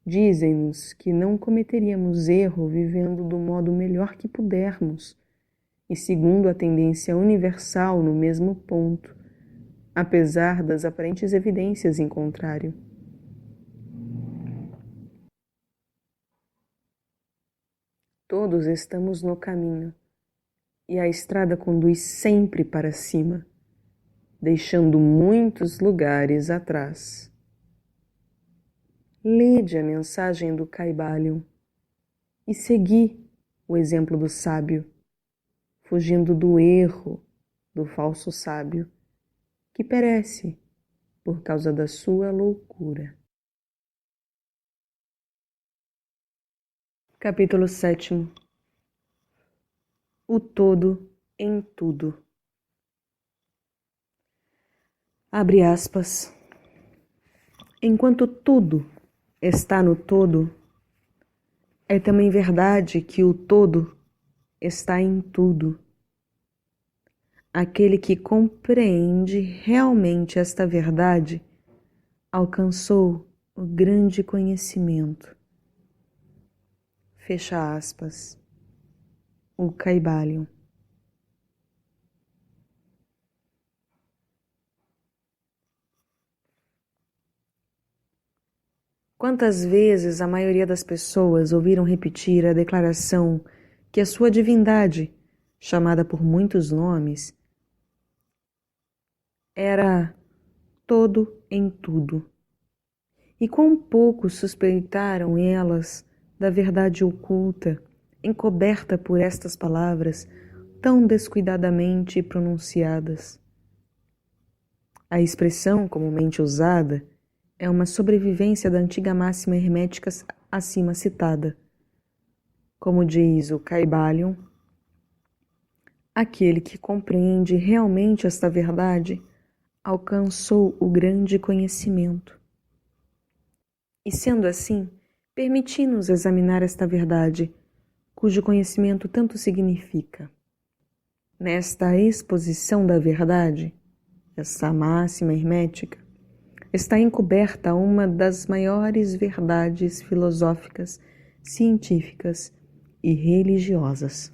dizem-nos que não cometeríamos erro vivendo do modo melhor que pudermos e segundo a tendência universal no mesmo ponto, apesar das aparentes evidências em contrário. Todos estamos no caminho e a estrada conduz sempre para cima, deixando muitos lugares atrás. Lede a mensagem do Kybalion e segui o exemplo do sábio, fugindo do erro do falso sábio, que perece por causa da sua loucura. Capítulo 7. O todo em tudo. Abre aspas. Enquanto tudo está no todo, é também verdade que o todo está em tudo. Aquele que compreende realmente esta verdade alcançou o grande conhecimento. Fecha aspas. O Kybalion. Quantas vezes a maioria das pessoas ouviram repetir a declaração que a sua divindade, chamada por muitos nomes, era todo em tudo. E quão pouco suspeitaram elas da verdade oculta, encoberta por estas palavras tão descuidadamente pronunciadas. A expressão comumente usada é uma sobrevivência da antiga máxima hermética acima citada. Como diz o Kybalion, aquele que compreende realmente esta verdade alcançou o grande conhecimento. E sendo assim, permiti-nos examinar esta verdade, cujo conhecimento tanto significa. Nesta exposição da verdade, essa máxima hermética, está encoberta uma das maiores verdades filosóficas, científicas e religiosas.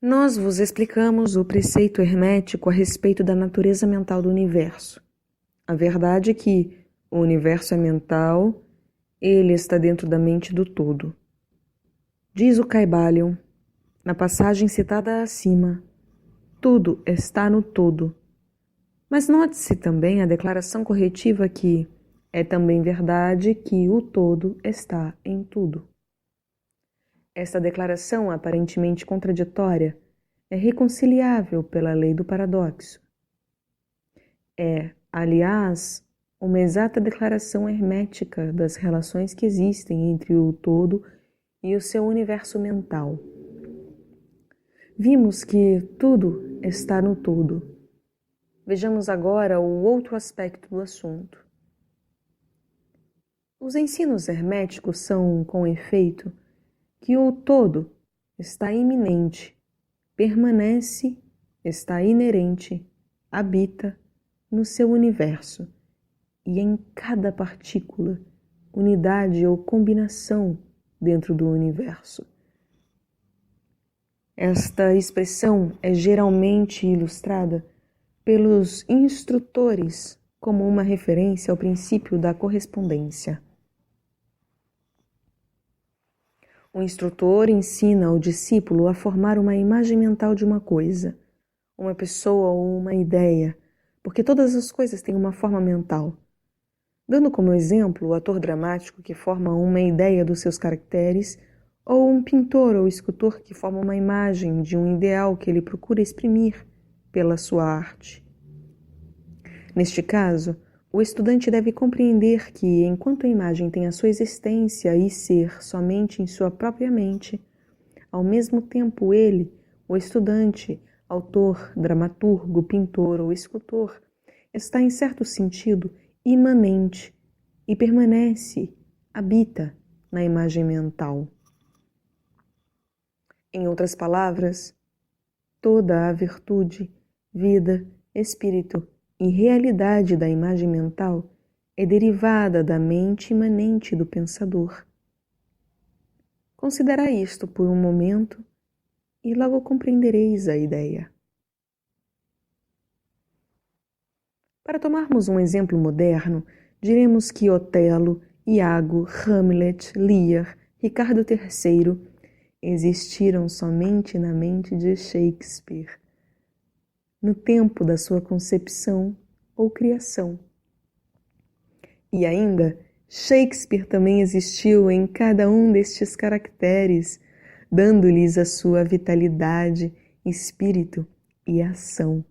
Nós vos explicamos o preceito hermético a respeito da natureza mental do universo. A verdade é que o universo é mental, ele está dentro da mente do todo. Diz o Kybalion, na passagem citada acima, tudo está no todo. Mas note-se também a declaração corretiva que é também verdade que o todo está em tudo. Esta declaração aparentemente contraditória é reconciliável pela lei do paradoxo. É, aliás, uma exata declaração hermética das relações que existem entre o todo e o seu universo mental. Vimos que tudo está no todo. Vejamos agora o outro aspecto do assunto. Os ensinos herméticos são, com efeito, que o todo está iminente, permanece, está inerente, habita no seu universo e em cada partícula, unidade ou combinação dentro do universo. Esta expressão é geralmente ilustrada pelos instrutores como uma referência ao princípio da correspondência. O instrutor ensina ao discípulo a formar uma imagem mental de uma coisa, uma pessoa ou uma ideia, porque todas as coisas têm uma forma mental. Dando como exemplo o ator dramático que forma uma ideia dos seus caracteres, ou um pintor ou escultor que forma uma imagem de um ideal que ele procura exprimir pela sua arte. Neste caso, o estudante deve compreender que, enquanto a imagem tem a sua existência e ser somente em sua própria mente, ao mesmo tempo ele, o estudante, autor, dramaturgo, pintor ou escultor, está em certo sentido imanente e permanece, habita na imagem mental. Em outras palavras, toda a virtude, vida, espírito e realidade da imagem mental é derivada da mente imanente do pensador. Considerai isto por um momento e logo compreendereis a ideia. Para tomarmos um exemplo moderno, diremos que Otelo, Iago, Hamlet, Lear, Ricardo III existiram somente na mente de Shakespeare, no tempo da sua concepção ou criação. E ainda, Shakespeare também existiu em cada um destes caracteres, dando-lhes a sua vitalidade, espírito e ação.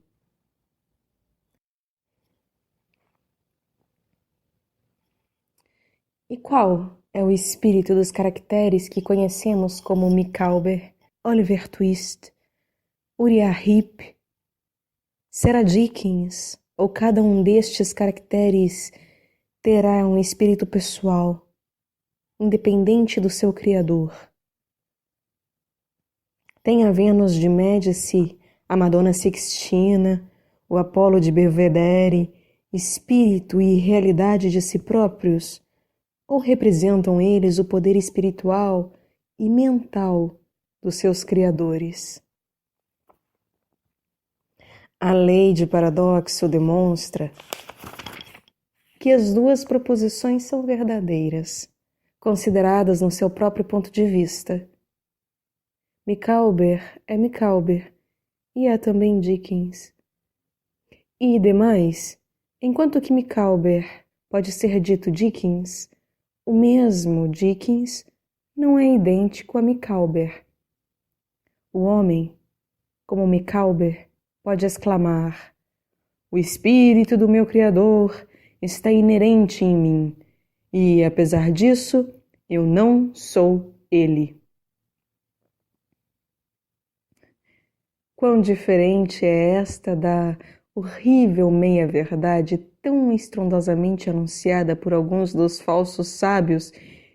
E qual é o espírito dos caracteres que conhecemos como Micawber, Oliver Twist, Uriah Heep, Sarah Dickens, ou cada um destes caracteres terá um espírito pessoal, independente do seu criador? Tem a Vênus de Médici, a Madonna Sixtina, o Apolo de Belvedere, espírito e realidade de si próprios? Ou representam eles o poder espiritual e mental dos seus criadores? A lei de paradoxo demonstra que as duas proposições são verdadeiras, consideradas no seu próprio ponto de vista. Micawber é Micawber e é também Dickens. E demais, enquanto que Micawber pode ser dito Dickens, o mesmo Dickens não é idêntico a Micawber. O homem, como Micawber, pode exclamar: "O espírito do meu Criador está inerente em mim, e, apesar disso, eu não sou ele." Quão diferente é esta da horrível meia-verdade tão estrondosamente anunciada por alguns dos falsos sábios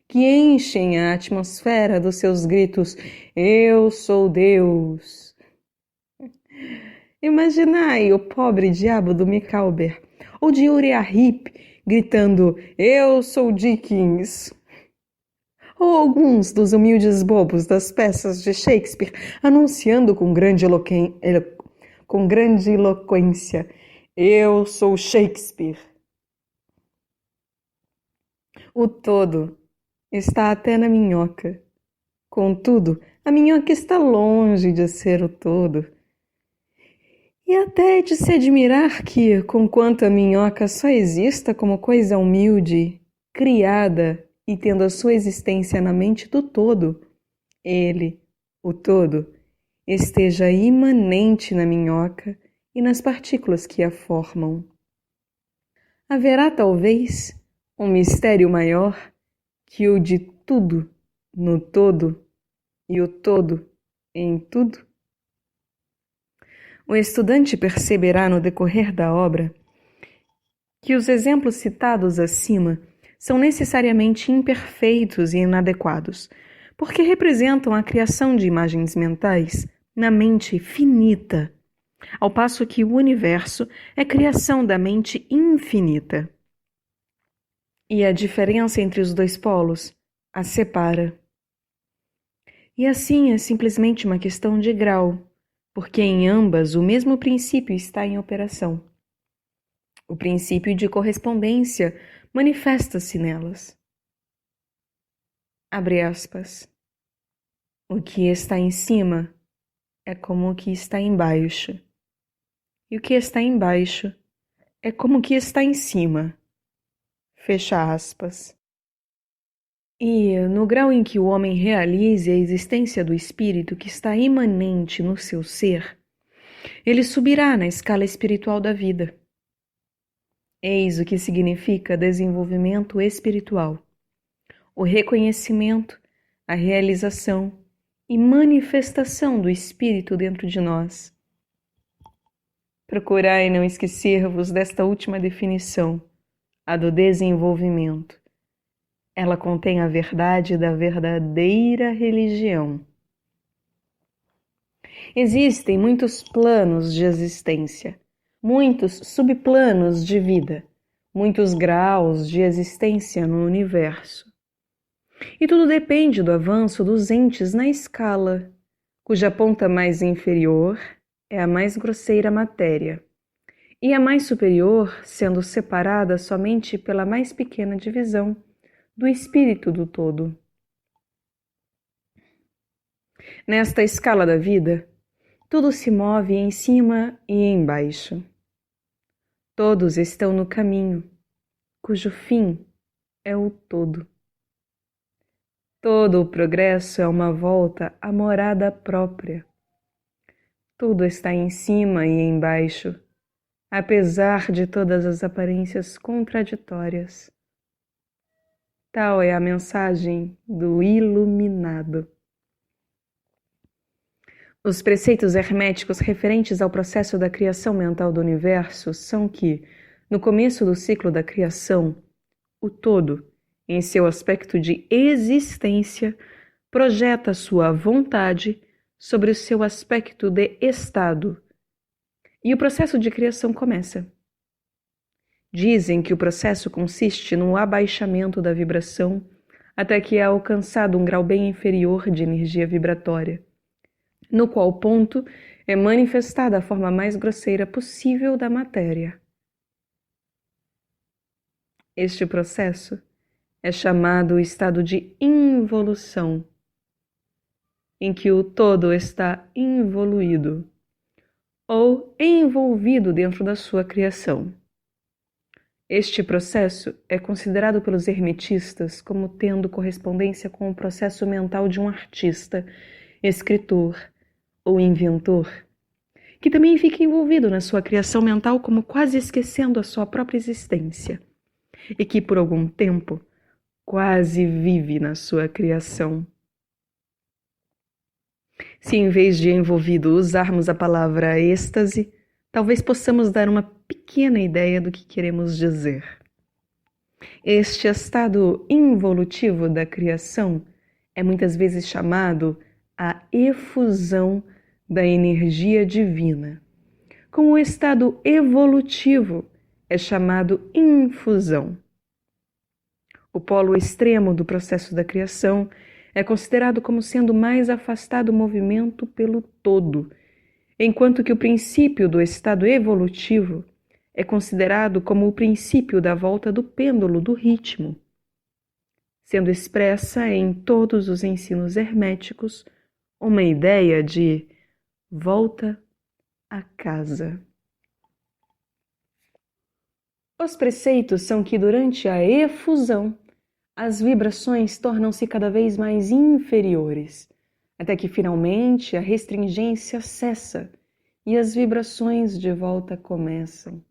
que enchem a atmosfera dos seus gritos: "Eu sou Deus." Imaginai o pobre diabo do Micawber ou de Uriah Heep gritando: "Eu sou Dickens." Ou alguns dos humildes bobos das peças de Shakespeare anunciando com grande eloquência: "Eu sou Shakespeare." O todo está até na minhoca. Contudo, a minhoca está longe de ser o todo. E até é de se admirar que, conquanto a minhoca só exista como coisa humilde, criada e tendo a sua existência na mente do todo, ele, o todo, esteja imanente na minhoca e nas partículas que a formam. Haverá, talvez, um mistério maior que o de tudo no todo e o todo em tudo? O estudante perceberá no decorrer da obra que os exemplos citados acima são necessariamente imperfeitos e inadequados, porque representam a criação de imagens mentais na mente finita, ao passo que o universo é criação da mente infinita. E a diferença entre os dois polos a separa. E assim é simplesmente uma questão de grau, porque em ambas o mesmo princípio está em operação. O princípio de correspondência manifesta-se nelas. Abre aspas. O que está em cima é como o que está embaixo, e o que está embaixo é como o que está em cima. Fecha aspas. E, no grau em que o homem realize a existência do espírito que está imanente no seu ser, ele subirá na escala espiritual da vida. Eis o que significa desenvolvimento espiritual: o reconhecimento, a realização e manifestação do espírito dentro de nós. Procurai não esquecer-vos desta última definição, a do desenvolvimento. Ela contém a verdade da verdadeira religião. Existem muitos planos de existência, muitos subplanos de vida, muitos graus de existência no universo. E tudo depende do avanço dos entes na escala, cuja ponta mais inferior é a mais grosseira matéria, e a mais superior sendo separada somente pela mais pequena divisão do espírito do todo. Nesta escala da vida, tudo se move em cima e embaixo. Todos estão no caminho, cujo fim é o todo. Todo o progresso é uma volta à morada própria. Tudo está em cima e embaixo, apesar de todas as aparências contraditórias. Tal é a mensagem do iluminado. Os preceitos herméticos referentes ao processo da criação mental do universo são que, no começo do ciclo da criação, o todo, em seu aspecto de existência, projeta sua vontade sobre o seu aspecto de estado, e o processo de criação começa. Dizem que o processo consiste no abaixamento da vibração até que é alcançado um grau bem inferior de energia vibratória, no qual ponto é manifestada a forma mais grosseira possível da matéria. Este processo é chamado estado de involução, em que o todo está involuído ou envolvido dentro da sua criação. Este processo é considerado pelos hermetistas como tendo correspondência com o processo mental de um artista, escritor ou inventor, que também fica envolvido na sua criação mental como quase esquecendo a sua própria existência, e que por algum tempo quase vive na sua criação. Se em vez de envolvido usarmos a palavra êxtase, talvez possamos dar uma pequena ideia do que queremos dizer. Este estado involutivo da criação é muitas vezes chamado a efusão da energia divina, como o estado evolutivo é chamado infusão. O polo extremo do processo da criação é considerado como sendo mais afastado o movimento pelo todo, enquanto que o princípio do estado evolutivo é considerado como o princípio da volta do pêndulo do ritmo, sendo expressa em todos os ensinos herméticos uma ideia de volta a casa. Os preceitos são que durante a efusão, as vibrações tornam-se cada vez mais inferiores, até que finalmente a restringência cessa e as vibrações de volta começam.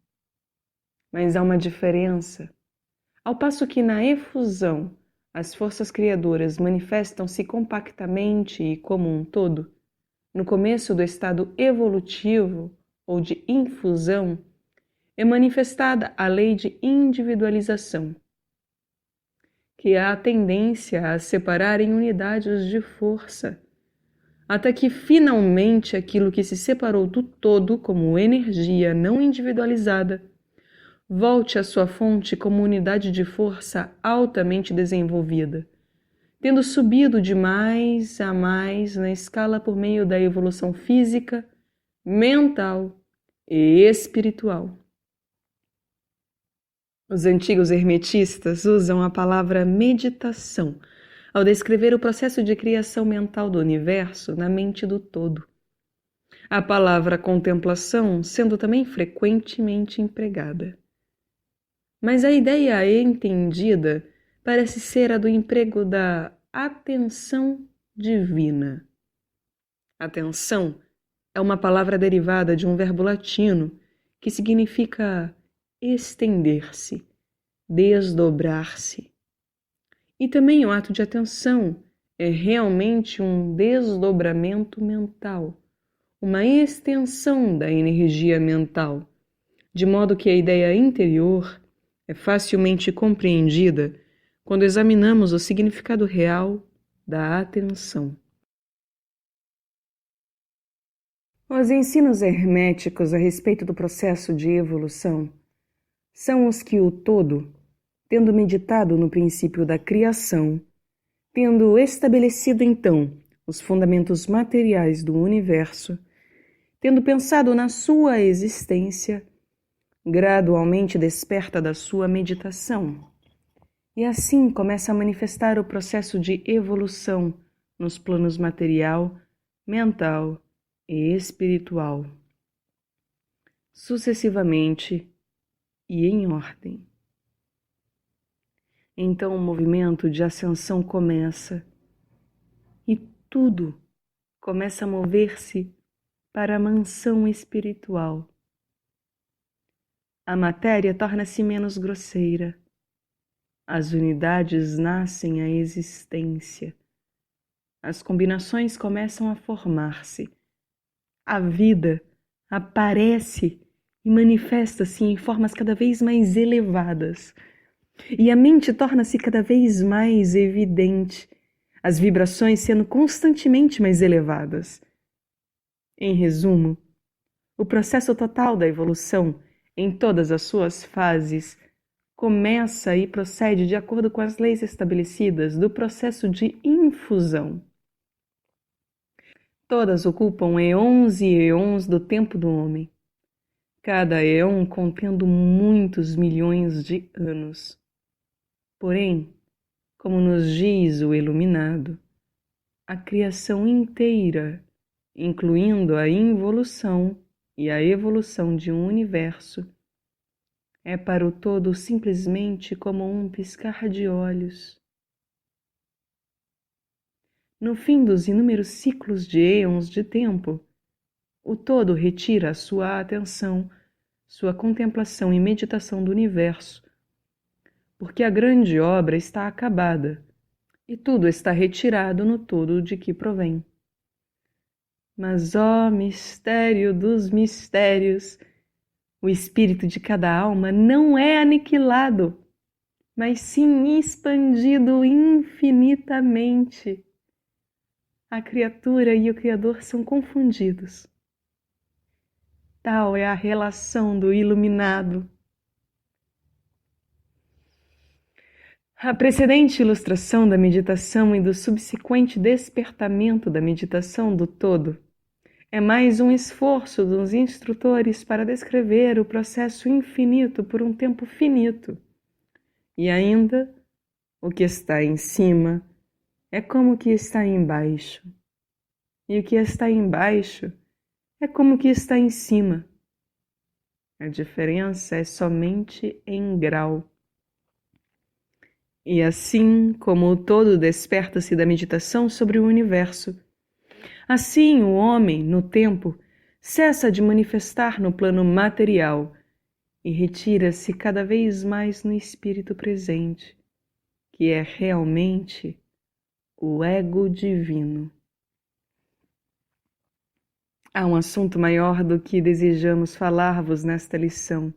Mas há uma diferença. Ao passo que na efusão as forças criadoras manifestam-se compactamente e como um todo, no começo do estado evolutivo ou de infusão, é manifestada a lei de individualização, que há a tendência a separar em unidades de força, até que finalmente aquilo que se separou do todo como energia não individualizada volte à sua fonte como unidade de força altamente desenvolvida, tendo subido de mais a mais na escala por meio da evolução física, mental e espiritual. Os antigos hermetistas usam a palavra meditação ao descrever o processo de criação mental do universo na mente do todo. A palavra contemplação sendo também frequentemente empregada. Mas a ideia entendida parece ser a do emprego da atenção divina. Atenção é uma palavra derivada de um verbo latino que significa estender-se, desdobrar-se. E também o ato de atenção é realmente um desdobramento mental, uma extensão da energia mental, de modo que a ideia interior é facilmente compreendida quando examinamos o significado real da atenção. Os ensinos herméticos a respeito do processo de evolução são os que o todo, tendo meditado no princípio da criação, tendo estabelecido então os fundamentos materiais do universo, tendo pensado na sua existência, gradualmente desperta da sua meditação e assim começa a manifestar o processo de evolução nos planos material, mental e espiritual, sucessivamente e em ordem. Então o movimento de ascensão começa e tudo começa a mover-se para a mansão espiritual. A matéria torna-se menos grosseira. As unidades nascem à existência. As combinações começam a formar-se. A vida aparece e manifesta-se em formas cada vez mais elevadas. E a mente torna-se cada vez mais evidente, as vibrações sendo constantemente mais elevadas. Em resumo, o processo total da evolução, em todas as suas fases, começa e procede de acordo com as leis estabelecidas do processo de infusão. Todas ocupam eons e eons do tempo do homem, cada eon contendo muitos milhões de anos. Porém, como nos diz o iluminado, a criação inteira, incluindo a involução e a evolução de um universo, é para o todo simplesmente como um piscar de olhos. No fim dos inúmeros ciclos de eons de tempo, o todo retira a sua atenção, sua contemplação e meditação do universo, porque a grande obra está acabada e tudo está retirado no todo de que provém. Mas, ó mistério dos mistérios, o espírito de cada alma não é aniquilado, mas sim expandido infinitamente. A criatura e o Criador são confundidos. Tal é a relação do iluminado. A precedente ilustração da meditação e do subsequente despertamento da meditação do todo é mais um esforço dos instrutores para descrever o processo infinito por um tempo finito. E ainda, o que está em cima é como o que está embaixo. E o que está embaixo é como o que está em cima. A diferença é somente em grau. E assim como o todo desperta-se da meditação sobre o universo, assim o homem, no tempo, cessa de manifestar no plano material e retira-se cada vez mais no espírito presente, que é realmente o ego divino. Há um assunto maior do que desejamos falar-vos nesta lição,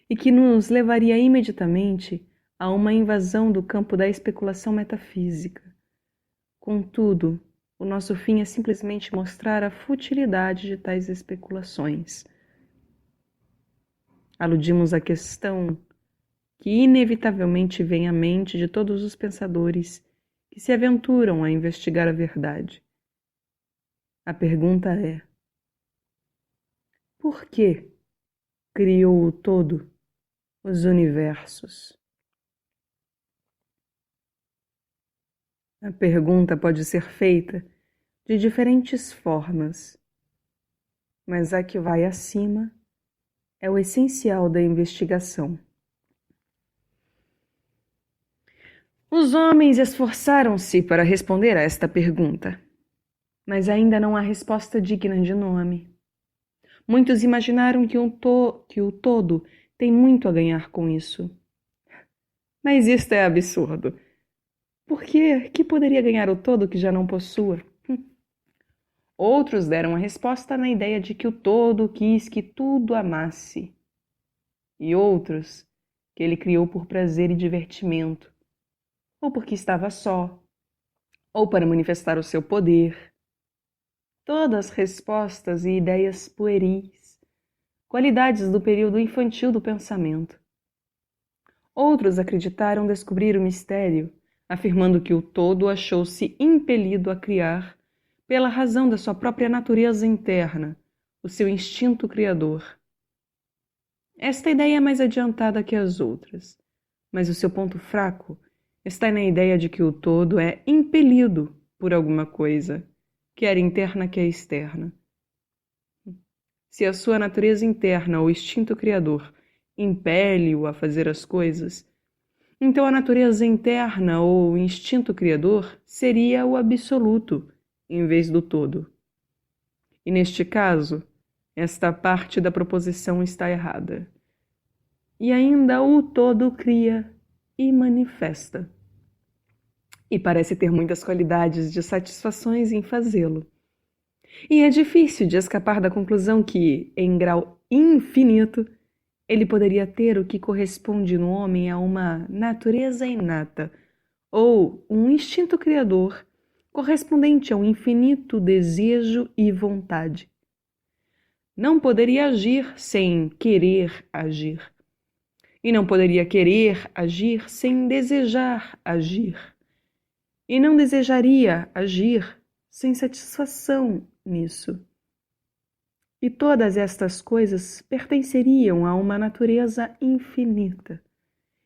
e que nos levaria imediatamente a uma invasão do campo da especulação metafísica. Contudo, o nosso fim é simplesmente mostrar a futilidade de tais especulações. Aludimos à questão que inevitavelmente vem à mente de todos os pensadores que se aventuram a investigar a verdade. A pergunta é: por que criou o todo os universos? A pergunta pode ser feita de diferentes formas, mas a que vai acima é o essencial da investigação. Os homens esforçaram-se para responder a esta pergunta, mas ainda não há resposta digna de nome. Muitos imaginaram que o todo tem muito a ganhar com isso. Mas isto é absurdo. Por quê? Que poderia ganhar o todo que já não possua? Outros deram a resposta na ideia de que o todo quis que tudo amasse. E outros, que ele criou por prazer e divertimento, ou porque estava só, ou para manifestar o seu poder. Todas respostas e ideias pueris, qualidades do período infantil do pensamento. Outros acreditaram descobrir o mistério, afirmando que o todo achou-se impelido a criar pela razão da sua própria natureza interna, o seu instinto criador. Esta ideia é mais adiantada que as outras, mas o seu ponto fraco está na ideia de que o todo é impelido por alguma coisa, quer interna, quer externa. Se a sua natureza interna ou instinto criador impele-o a fazer as coisas, então a natureza interna ou instinto criador seria o absoluto em vez do todo. E neste caso, esta parte da proposição está errada. E ainda o todo cria e manifesta. E parece ter muitas qualidades de satisfações em fazê-lo. E é difícil de escapar da conclusão que, em grau infinito, ele poderia ter o que corresponde no homem a uma natureza inata, ou um instinto criador correspondente a um infinito desejo e vontade. Não poderia agir sem querer agir. E não poderia querer agir sem desejar agir. E não desejaria agir sem satisfação nisso. E todas estas coisas pertenceriam a uma natureza infinita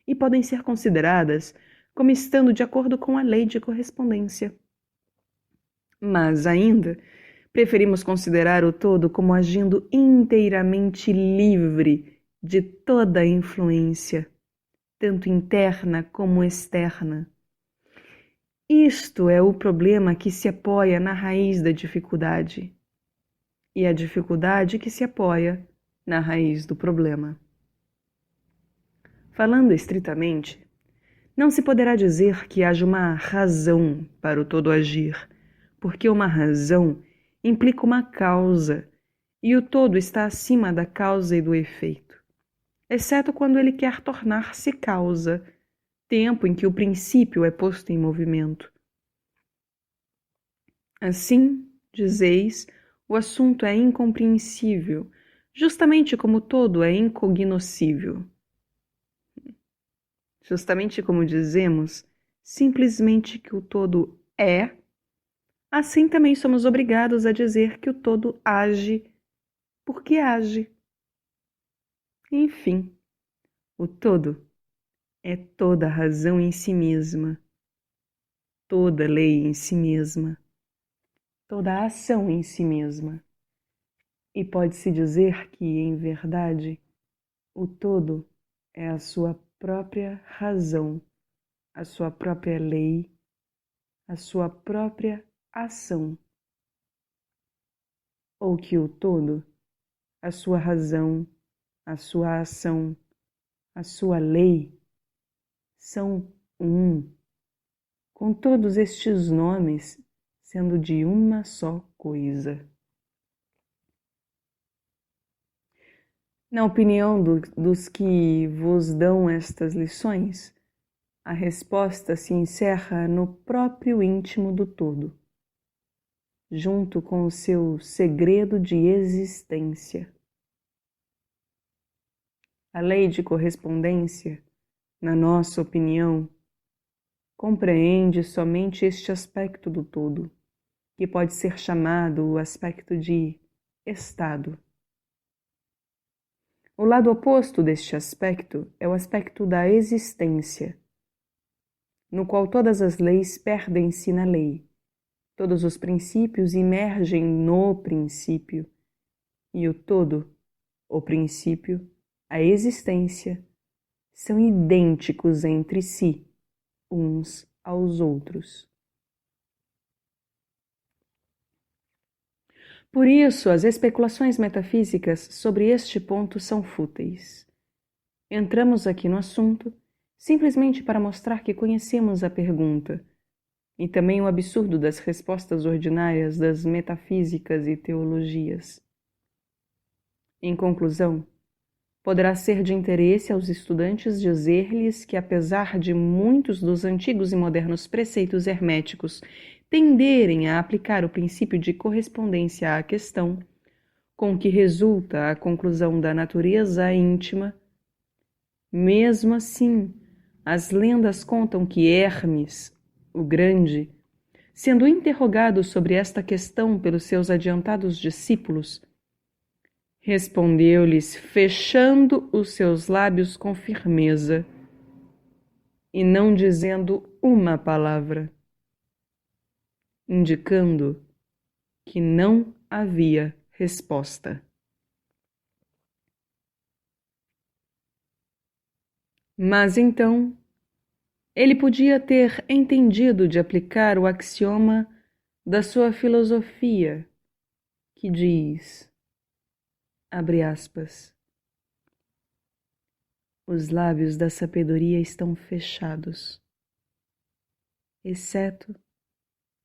e podem ser consideradas como estando de acordo com a lei de correspondência. Mas ainda preferimos considerar o todo como agindo inteiramente livre de toda influência, tanto interna como externa. Isto é o problema que se apoia na raiz da dificuldade, e a dificuldade que se apoia na raiz do problema. Falando estritamente, não se poderá dizer que haja uma razão para o todo agir, porque uma razão implica uma causa, e o todo está acima da causa e do efeito, exceto quando ele quer tornar-se causa, tempo em que o princípio é posto em movimento. Assim, dizeis, o assunto é incompreensível, justamente como o todo é incognoscível. Justamente como dizemos, simplesmente que o todo é, assim também somos obrigados a dizer que o todo age porque age. Enfim, o todo é toda razão em si mesma, toda lei em si mesma, toda ação em si mesma. E pode-se dizer que, em verdade, o todo é a sua própria razão, a sua própria lei, a sua própria ação. Ou que o todo, a sua razão, a sua ação, a sua lei, são um, com todos estes nomes sendo de uma só coisa. Na opinião dos que vos dão estas lições, a resposta se encerra no próprio íntimo do todo, junto com o seu segredo de existência. A lei de correspondência, na nossa opinião, compreende somente este aspecto do todo, que pode ser chamado o aspecto de estado. O lado oposto deste aspecto é o aspecto da existência. no qual todas as leis perdem-se na lei, todos os princípios emergem no princípio, e o todo, o princípio, a existência, são idênticos entre si, uns aos outros. Por isso, as especulações metafísicas sobre este ponto são fúteis. Entramos aqui no assunto simplesmente para mostrar que conhecemos a pergunta e também o absurdo das respostas ordinárias das metafísicas e teologias. Em conclusão, poderá ser de interesse aos estudantes dizer-lhes que, apesar de muitos dos antigos e modernos preceitos herméticos tenderem a aplicar o princípio de correspondência à questão, com que resulta a conclusão da natureza íntima, mesmo assim, as lendas contam que Hermes, o Grande, sendo interrogado sobre esta questão pelos seus adiantados discípulos, respondeu-lhes fechando os seus lábios com firmeza e não dizendo uma palavra, indicando que não havia resposta. Mas então, ele podia ter entendido de aplicar o axioma da sua filosofia, que diz, abre aspas, os lábios da sabedoria estão fechados, exceto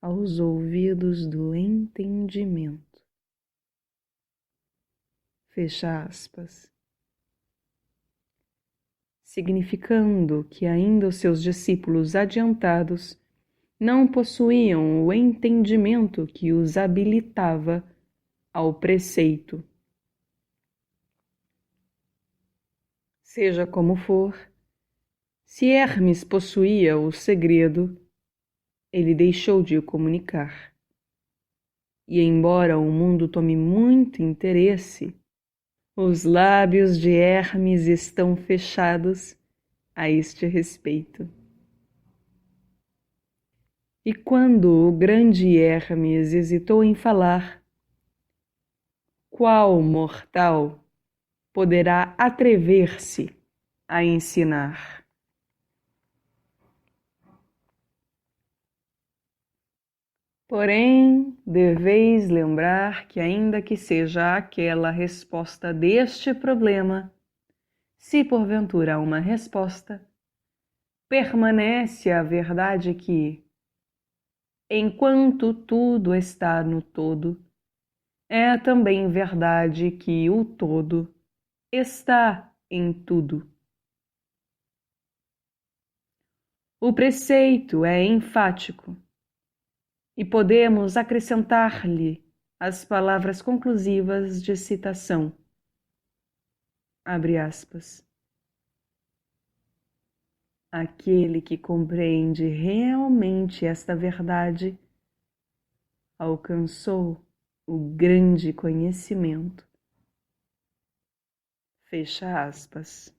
aos ouvidos do entendimento. Fecha aspas. Significando que ainda os seus discípulos adiantados não possuíam o entendimento que os habilitava ao preceito. Seja como for, se Hermes possuía o segredo, ele deixou de o comunicar. E embora o mundo tome muito interesse, os lábios de Hermes estão fechados a este respeito. E quando o grande Hermes hesitou em falar, qual mortal poderá atrever-se a ensinar? Porém, deveis lembrar que, ainda que seja aquela resposta deste problema, se porventura há uma resposta, permanece a verdade que, enquanto tudo está no todo, é também verdade que o todo está em tudo. O preceito é enfático e podemos acrescentar-lhe as palavras conclusivas de citação. Abre aspas. Aquele que compreende realmente esta verdade alcançou o grande conhecimento. Fecha aspas.